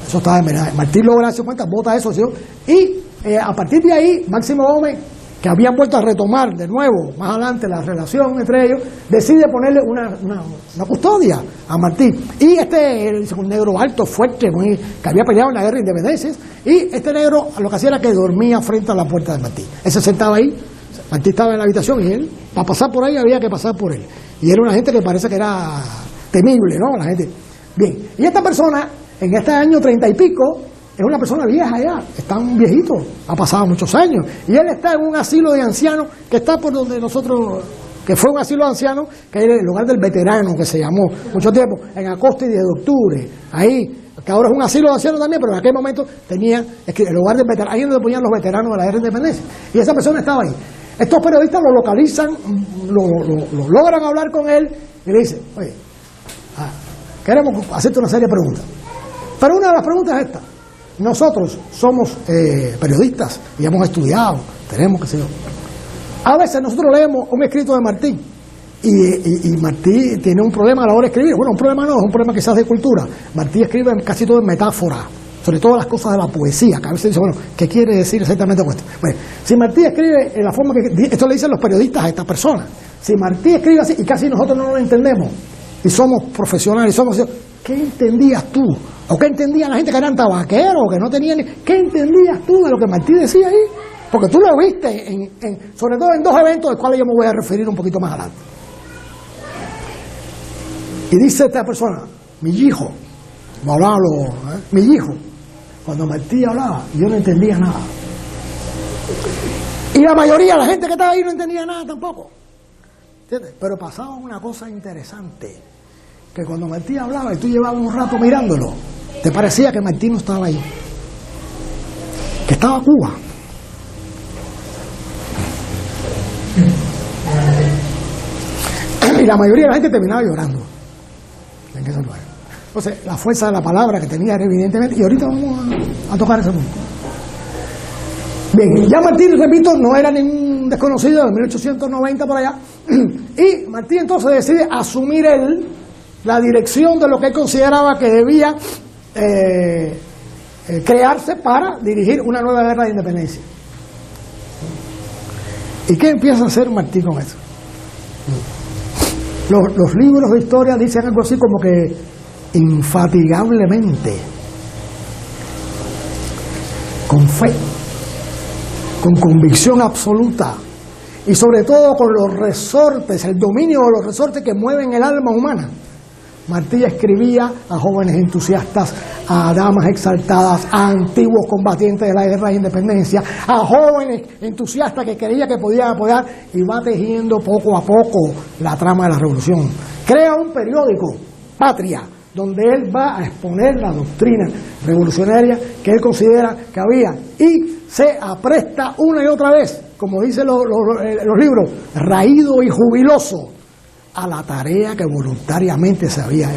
Eso estaba envenenado. Martí logra darse cuenta, bota eso, ¿sí? Y a partir de ahí, Máximo Gómez, que habían vuelto a retomar de nuevo más adelante la relación entre ellos, decide ponerle una custodia a Martí. Y un negro alto, fuerte, que había peleado en la guerra de independencia, y este negro lo que hacía era que dormía frente a la puerta de Martí. Él se sentaba ahí, Martí estaba en la habitación y él, para pasar por ahí había que pasar por él. Y era una gente que parece que era temible, ¿no? La gente. Bien, y esta persona, en este año 30 y pico, es una persona vieja ya, está un viejito, ha pasado muchos años, y él está en un asilo de ancianos que está por donde nosotros, que fue un asilo de ancianos, que era el lugar del veterano, que se llamó mucho tiempo, en Acosta y 10 de octubre, ahí, que ahora es un asilo de ancianos también, pero en aquel momento tenía el lugar del veterano, ahí donde ponían los veteranos de la guerra de independencia, y esa persona estaba ahí. Estos periodistas lo localizan, lo logran hablar con él, y le dicen, oye, queremos hacerte una serie de preguntas, pero una de las preguntas es esta. Nosotros somos periodistas y hemos estudiado, tenemos que ser. A veces nosotros leemos un escrito de Martí y Martí tiene un problema a la hora de escribir. Bueno, un problema no, es un problema quizás de cultura. Martí escribe casi todo en metáfora, sobre todo las cosas de la poesía, que a veces dice, bueno, ¿qué quiere decir exactamente con esto? Bueno, si Martí escribe en la forma que... Esto le dicen los periodistas a esta persona. Si Martí escribe así y casi nosotros no lo entendemos, y somos profesionales, ¿qué entendías tú? ¿O qué entendía la gente que eran tabaqueros, que no tenían... ¿Qué entendías tú de lo que Martí decía ahí? Porque tú lo viste, sobre todo en dos eventos, de los cuales yo me voy a referir un poquito más adelante. Y dice esta persona, mi hijo, como hablaba mi hijo, cuando Martí hablaba, yo no entendía nada. Y la mayoría de la gente que estaba ahí no entendía nada tampoco. ¿Entiendes? Pero pasaba una cosa interesante, que cuando Martí hablaba y tú llevabas un rato mirándolo, te parecía que Martí no estaba ahí, que estaba Cuba. Y la mayoría de la gente terminaba llorando en ese lugar. Entonces, la fuerza de la palabra que tenía era evidentemente, y ahorita vamos a tocar ese punto. Bien, ya Martí, repito, no era ningún desconocido, de 1890 por allá, y Martí entonces decide asumir él la dirección de lo que él consideraba que debía crearse para dirigir una nueva guerra de independencia. ¿Y qué empieza a hacer Martí con eso? Los libros de historia dicen algo así como que infatigablemente, con fe, con convicción absoluta y sobre todo con los resortes, el dominio de los resortes que mueven el alma humana. Martí escribía a jóvenes entusiastas, a damas exaltadas, a antiguos combatientes de la guerra de independencia, a jóvenes entusiastas que creía que podían apoyar, y va tejiendo poco a poco la trama de la revolución. Crea un periódico, Patria, donde él va a exponer la doctrina revolucionaria que él considera que había, y se apresta una y otra vez, como dicen los libros, raído y jubiloso, a la tarea que voluntariamente se había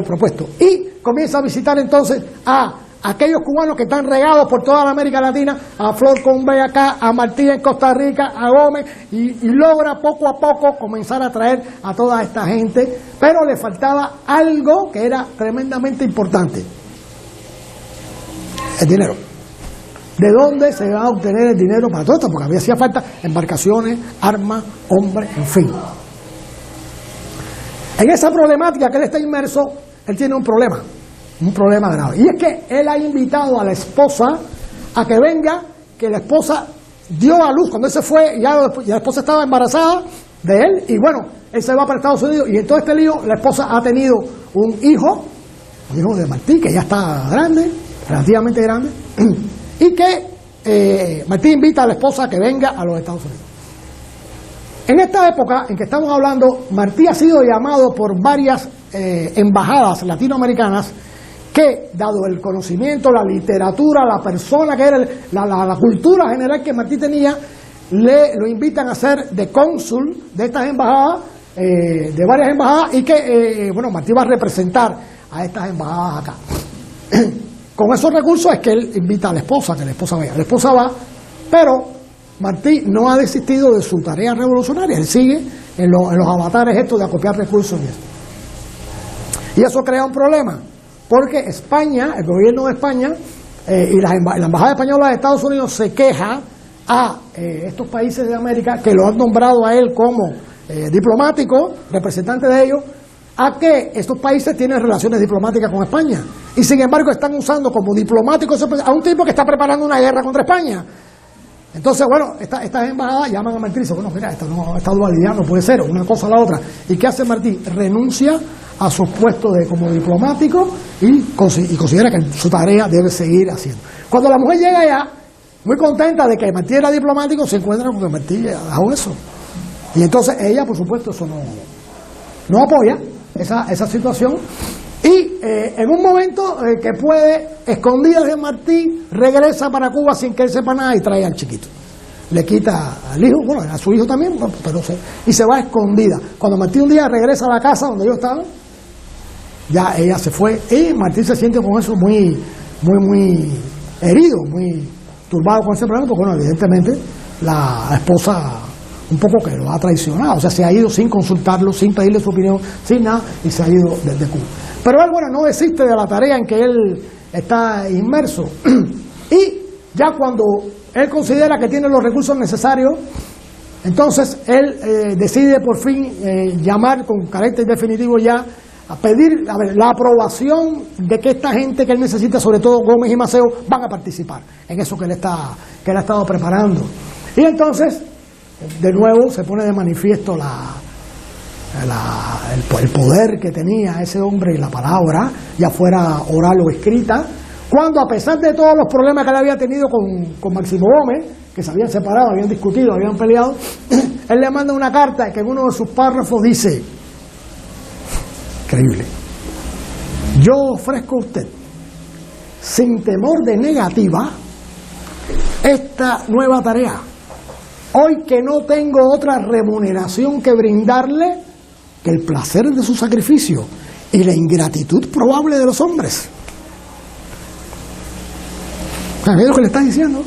propuesto, y comienza a visitar entonces a aquellos cubanos que están regados por toda la América Latina, a Flor Convey acá, a Martí en Costa Rica, a Gómez, y logra poco a poco comenzar a traer a toda esta gente, pero le faltaba algo que era tremendamente importante: el dinero. ¿De dónde se va a obtener el dinero para todo esto? Porque hacía falta embarcaciones, armas, hombres, en fin. En esa problemática que él está inmerso, él tiene un problema grave. Y es que él ha invitado a la esposa a que venga, que la esposa dio a luz. Cuando él se fue, ya la esposa estaba embarazada de él, y bueno, él se va para Estados Unidos, y en todo este lío, la esposa ha tenido un hijo de Martí, que ya está grande, relativamente grande, y que Martí invita a la esposa a que venga a los Estados Unidos. En esta época en que estamos hablando, Martí ha sido llamado por varias embajadas latinoamericanas que, dado el conocimiento, la literatura, la persona que era, la cultura general que Martí tenía, lo invitan a ser de cónsul de estas embajadas, de varias embajadas, y que, Martí va a representar a estas embajadas acá. con esos recursos es que él invita a la esposa, que la esposa vaya. La esposa va, pero Martí no ha desistido de su tarea revolucionaria. Él sigue en los avatares estos de acopiar recursos y eso. Y eso crea un problema, porque España, el gobierno de España y la embajada española de Estados Unidos se queja a estos países de América que lo han nombrado a él como diplomático, representante de ellos, a que estos países tienen relaciones diplomáticas con España y sin embargo están usando como diplomático a un tipo que está preparando una guerra contra España. Entonces, bueno, estas embajadas llaman a Martí y dicen, bueno, mira, esta dualidad no puede ser, una cosa a la otra. ¿Y qué hace Martí? Renuncia a su puesto como diplomático y considera que su tarea debe seguir haciendo. Cuando la mujer llega allá, muy contenta de que Martí era diplomático, se encuentra con que Martí dejó eso. Y entonces ella, por supuesto, eso no apoya esa situación. Y en un momento que puede, escondida de Martí, regresa para Cuba sin que él sepa nada y trae al chiquito. Le quita al hijo, bueno, a su hijo también, pero y se va escondida. Cuando Martí un día regresa a la casa donde yo estaba, ya ella se fue y Martí se siente con eso muy herido, muy turbado con ese problema, porque bueno, evidentemente la esposa un poco que lo ha traicionado, o sea, se ha ido sin consultarlo, sin pedirle su opinión, sin nada, y se ha ido desde Cuba. Pero él, bueno, no desiste de la tarea en que él está inmerso. Y ya cuando él considera que tiene los recursos necesarios, entonces él decide por fin llamar con carácter definitivo ya a pedir la aprobación de que esta gente que él necesita, sobre todo Gómez y Maceo, van a participar en eso que él ha estado preparando. Y entonces, de nuevo, se pone de manifiesto el poder que tenía ese hombre y la palabra, ya fuera oral o escrita, cuando a pesar de todos los problemas que él había tenido con Máximo Gómez, que se habían separado, habían discutido, habían peleado, él le manda una carta que en uno de sus párrafos dice, increíble, yo ofrezco a usted, sin temor de negativa, esta nueva tarea. Hoy que no tengo otra remuneración que brindarle que el placer de su sacrificio y la ingratitud probable de los hombres. ¿Sabes lo que le está diciendo?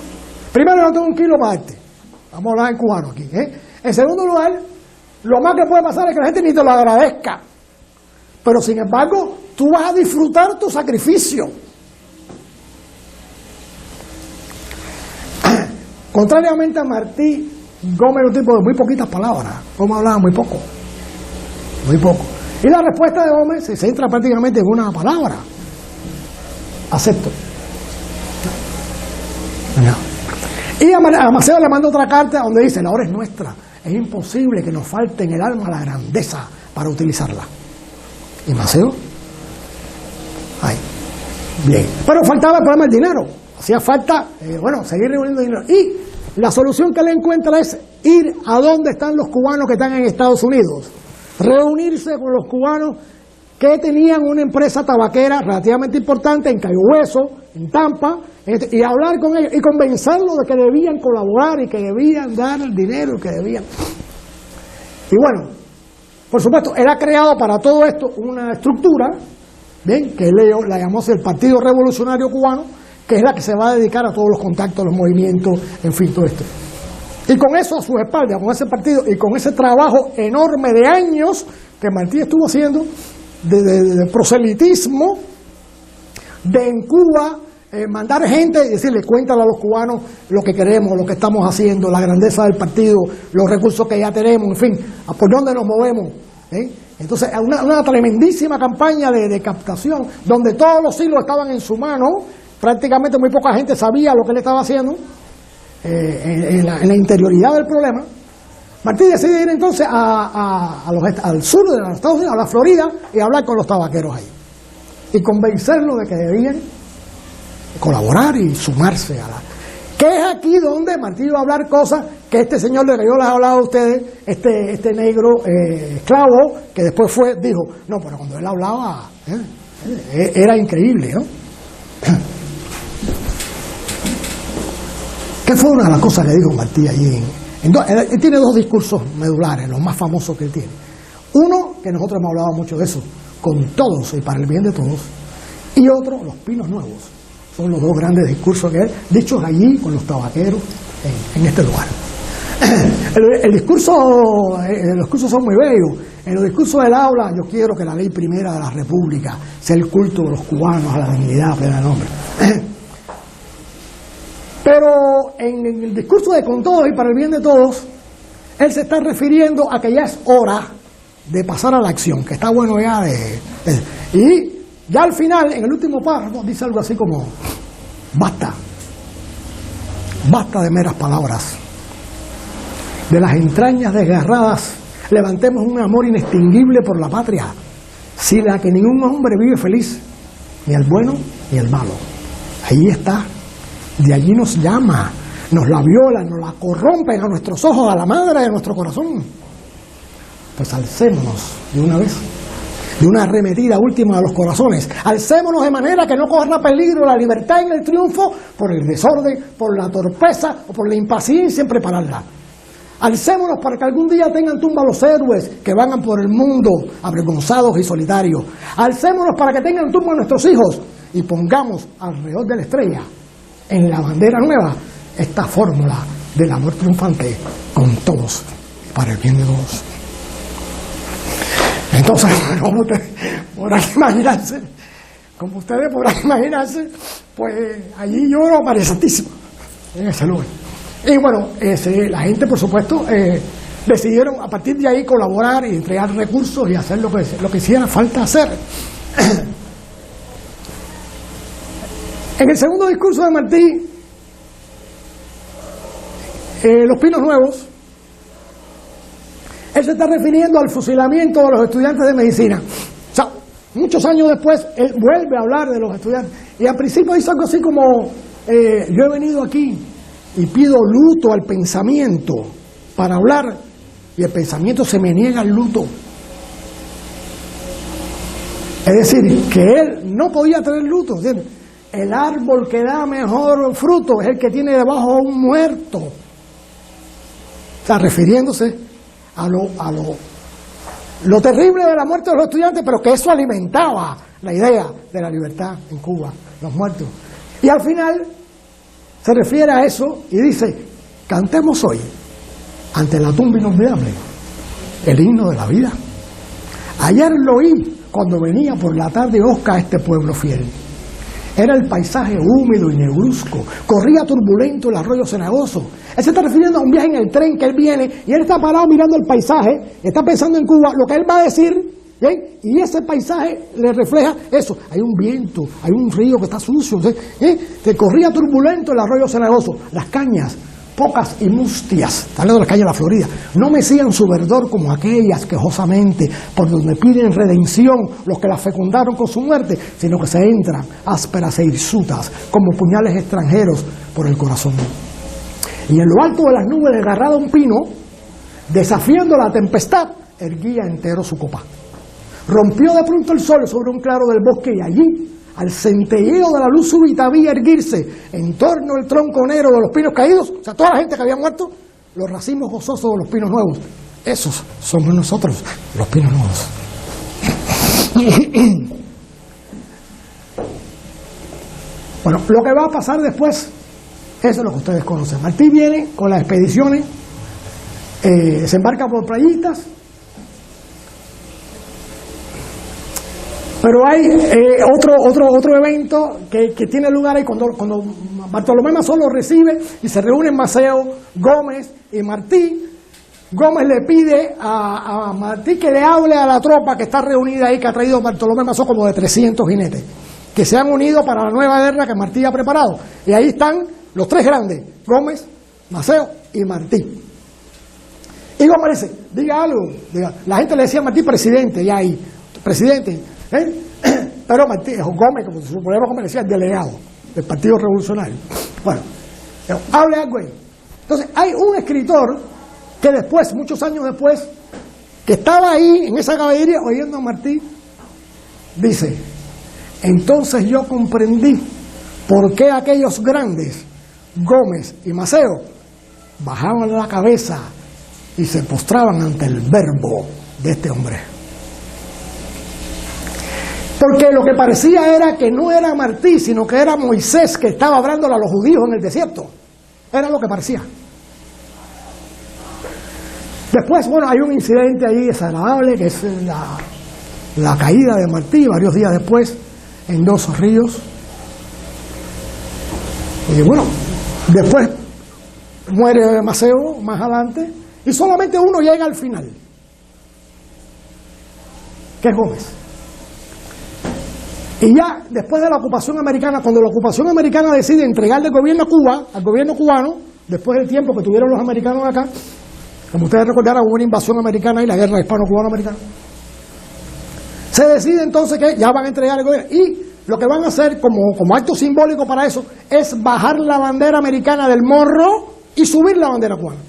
Primero, no tengo un kilo para darte. Vamos a hablar en cubano aquí. En segundo lugar, lo más que puede pasar es que la gente ni te lo agradezca. Pero sin embargo, tú vas a disfrutar tu sacrificio. Contrariamente a Martí, Gómez era un tipo de muy poquitas palabras. Gómez hablaba muy poco. Muy poco. Y la respuesta de Gómez se centra prácticamente en una palabra. Acepto. Y a Maceo le manda otra carta donde dice, la hora es nuestra. Es imposible que nos falte en el alma la grandeza para utilizarla. ¿Y Maceo? Ay, bien. Pero faltaba el problema del dinero. Hacía falta, seguir reuniendo dinero. Y la solución que le encuentra es ir a donde están los cubanos que están en Estados Unidos. Reunirse con los cubanos que tenían una empresa tabaquera relativamente importante en Cayo Hueso, en Tampa, y hablar con ellos y convencerlos de que debían colaborar y que debían dar el dinero y que debían. Y bueno, por supuesto, él ha creado para todo esto una estructura, bien, que él la llamó el Partido Revolucionario Cubano, que es la que se va a dedicar a todos los contactos, los movimientos, en fin, todo esto. Y con eso a sus espaldas, con ese partido y con ese trabajo enorme de años que Martí estuvo haciendo de proselitismo, de en Cuba mandar gente y decirle, cuéntale a los cubanos lo que queremos, lo que estamos haciendo, la grandeza del partido, los recursos que ya tenemos, en fin, a por dónde nos movemos. Entonces, una tremendísima campaña de captación, donde todos los hilos estaban en su mano, prácticamente muy poca gente sabía lo que él estaba haciendo, en la interioridad del problema. Martí decide ir entonces al sur de los Estados Unidos, a la Florida, y hablar con los tabaqueros ahí. Y convencerlos de que debían colaborar y sumarse a la... Que es aquí donde Martí va a hablar cosas que este señor de que yo les he hablado a ustedes, este negro esclavo, que después dijo, no, pero cuando él hablaba, era increíble, ¿no? ¿Qué fue una de las cosas que dijo Martí allí? Él tiene dos discursos medulares, los más famosos que él tiene. Uno, que nosotros hemos hablado mucho de eso, con todos y para el bien de todos. Y otro, los pinos nuevos. Son los dos grandes discursos que él, dichos allí con los tabaqueros en este lugar. Los discursos son muy bellos. En los discursos del aula, yo quiero que la ley primera de la República sea el culto de los cubanos a la dignidad plena del hombre. Pero en el discurso de con todos y para el bien de todos, él se está refiriendo a que ya es hora de pasar a la acción, que está bueno ya y ya al final, en el último párrafo, dice algo así como: basta de meras palabras, de las entrañas desgarradas levantemos un amor inextinguible por la patria, sin la que ningún hombre vive feliz, ni el bueno ni el malo. Ahí está, de allí nos llama, nos la violan, nos la corrompen a nuestros ojos, a la madre de nuestro corazón. Pues alcémonos de una vez, de una arremetida última a los corazones, alcémonos de manera que no corra peligro la libertad en el triunfo por el desorden, por la torpeza o por la impaciencia en prepararla. Alcémonos para que algún día tengan tumba los héroes que vagan por el mundo avergonzados y solitarios. Alcémonos para que tengan tumba nuestros hijos y pongamos alrededor de la estrella, en la bandera nueva, esta fórmula del amor triunfante con todos, para el bien de todos. Entonces, como ustedes podrán imaginarse, pues allí yo lo María Santísima, en ese lugar. Y bueno, la gente, por supuesto, decidieron a partir de ahí colaborar y entregar recursos y hacer lo que hiciera falta hacer. En el segundo discurso de Martí, Los Pinos Nuevos, él se está refiriendo al fusilamiento de los estudiantes de medicina. O sea, muchos años después, él vuelve a hablar de los estudiantes. Y al principio dice algo así como, yo he venido aquí y pido luto al pensamiento para hablar, y el pensamiento se me niega al luto. Es decir, que él no podía tener luto. Es decir, el árbol que da mejor fruto es el que tiene debajo a un muerto. O sea, refiriéndose a lo terrible de la muerte de los estudiantes, pero que eso alimentaba la idea de la libertad en Cuba, los muertos. Y al final se refiere a eso y dice: cantemos hoy, ante la tumba inolvidable, el himno de la vida. Ayer lo oí cuando venía por la tarde osca a este pueblo fiel. Era el paisaje húmedo y negruzco, corría turbulento el arroyo cenagoso. Él se está refiriendo a un viaje en el tren que él viene y él está parado mirando el paisaje, está pensando en Cuba, lo que él va a decir, ¿bien? Y ese paisaje le refleja eso. Hay un viento, hay un río que está sucio, que corría turbulento el arroyo cenagoso. Las cañas, pocas y mustias, está hablando de las cañas de la Florida, no mecían su verdor como aquellas quejosamente por donde piden redención los que las fecundaron con su muerte, sino que se entran ásperas e hirsutas como puñales extranjeros por el corazón. Y en lo alto de las nubes, desgarrado un pino, desafiando la tempestad, erguía entero su copa. Rompió de pronto el sol sobre un claro del bosque y allí, al centelleo de la luz súbita, vi erguirse en torno al tronco negro de los pinos caídos, o sea, toda la gente que había muerto, los racimos gozosos de los pinos nuevos. Esos somos nosotros, los pinos nuevos. Bueno, lo que va a pasar después, eso es lo que ustedes conocen. Martí viene con las expediciones, se embarca por playitas. Pero hay otro evento que tiene lugar ahí cuando Bartolomé Mazó lo recibe y se reúnen Maceo, Gómez y Martí. Gómez le pide a Martí que le hable a la tropa que está reunida ahí, que ha traído Bartolomé Mazó como de 300 jinetes, que se han unido para la nueva guerra que Martí ha preparado. Y ahí están los tres grandes, Gómez, Maceo y Martí. Y Gómez dice, diga algo. La gente le decía a Martí presidente, ya ahí, presidente. Pero Martí, Gómez, como suponemos, como decía, el delegado del Partido Revolucionario. Bueno, hable algo ahí. Entonces, hay un escritor que después, muchos años después, que estaba ahí en esa caballería oyendo a Martí, dice: entonces yo comprendí por qué aquellos grandes, Gómez y Maceo, bajaban la cabeza y se postraban ante el verbo de este hombre. Porque lo que parecía era que no era Martí, sino que era Moisés que estaba hablándole a los judíos en el desierto. Era lo que parecía. Después, bueno, hay un incidente ahí desagradable, que es la caída de Martí, varios días después, en 2 ríos. Y bueno, después muere Maceo, más adelante, y solamente uno llega al final, que es Gómez. Y ya después de la ocupación americana, cuando la ocupación americana decide entregarle el gobierno a Cuba, al gobierno cubano, después del tiempo que tuvieron los americanos acá, como ustedes recordarán, hubo una invasión americana y la guerra hispano-cubano-americana, se decide entonces que ya van a entregar el gobierno, y lo que van a hacer como acto simbólico para eso es bajar la bandera americana del morro y subir la bandera cubana.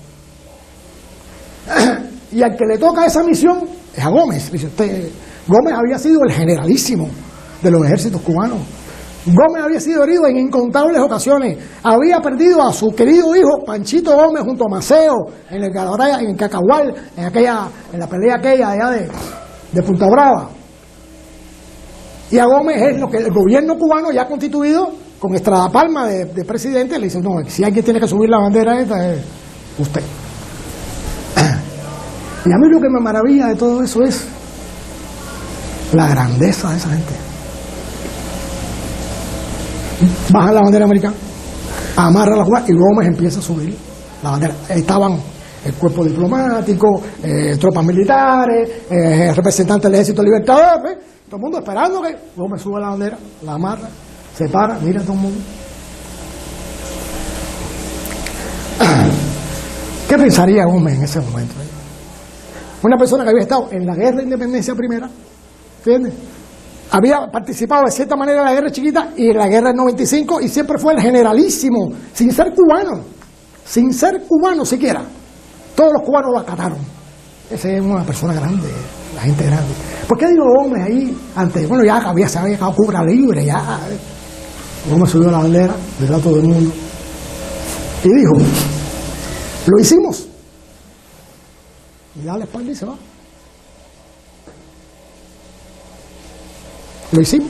Y al que le toca esa misión es a Gómez. Dice usted, Gómez había sido el generalísimo de los ejércitos cubanos. Gómez había sido herido en incontables ocasiones. Había perdido a su querido hijo Panchito Gómez junto a Maceo en el Cacahual, en la pelea aquella allá de Punta Brava. Y a Gómez es lo que el gobierno cubano ya constituido, con Estrada Palma de presidente, le dice, no, si alguien tiene que subir la bandera esta es usted. Y a mí lo que me maravilla de todo eso es la grandeza de esa gente. Baja la bandera americana, amarra la cubana y Gómez empieza a subir la bandera. Estaban el cuerpo diplomático, tropas militares, representantes del Ejército Libertador, todo el mundo esperando que Gómez suba la bandera, la amarra, se para, mira a todo el mundo. ¿Qué pensaría Gómez en ese momento? Una persona que había estado en la guerra de independencia primera, ¿entiendes? Había participado de cierta manera en la guerra chiquita y en la guerra del 95 y siempre fue el generalísimo, sin ser cubano siquiera. Todos los cubanos lo acataron. Ese es una persona grande, la gente grande. ¿Por qué digo Gómez ahí? Antes, bueno, ya se había quedado Cuba libre, ya. Gómez subió la bandera, le da a todo el mundo. Y dijo, lo hicimos. Y da la espalda y se va. Lo hicimos.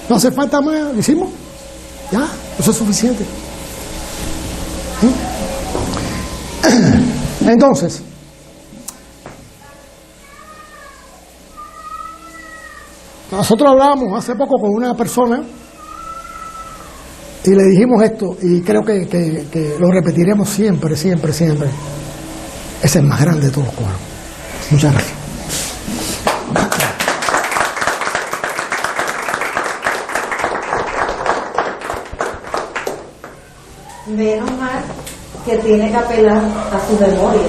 No hace falta más, lo hicimos. Ya, eso es suficiente. Entonces, nosotros hablábamos hace poco con una persona y le dijimos esto, y creo que lo repetiremos siempre. Ese es el más grande de todos los cubanos. Muchas gracias.
Menos mal que tiene que apelar a su memoria.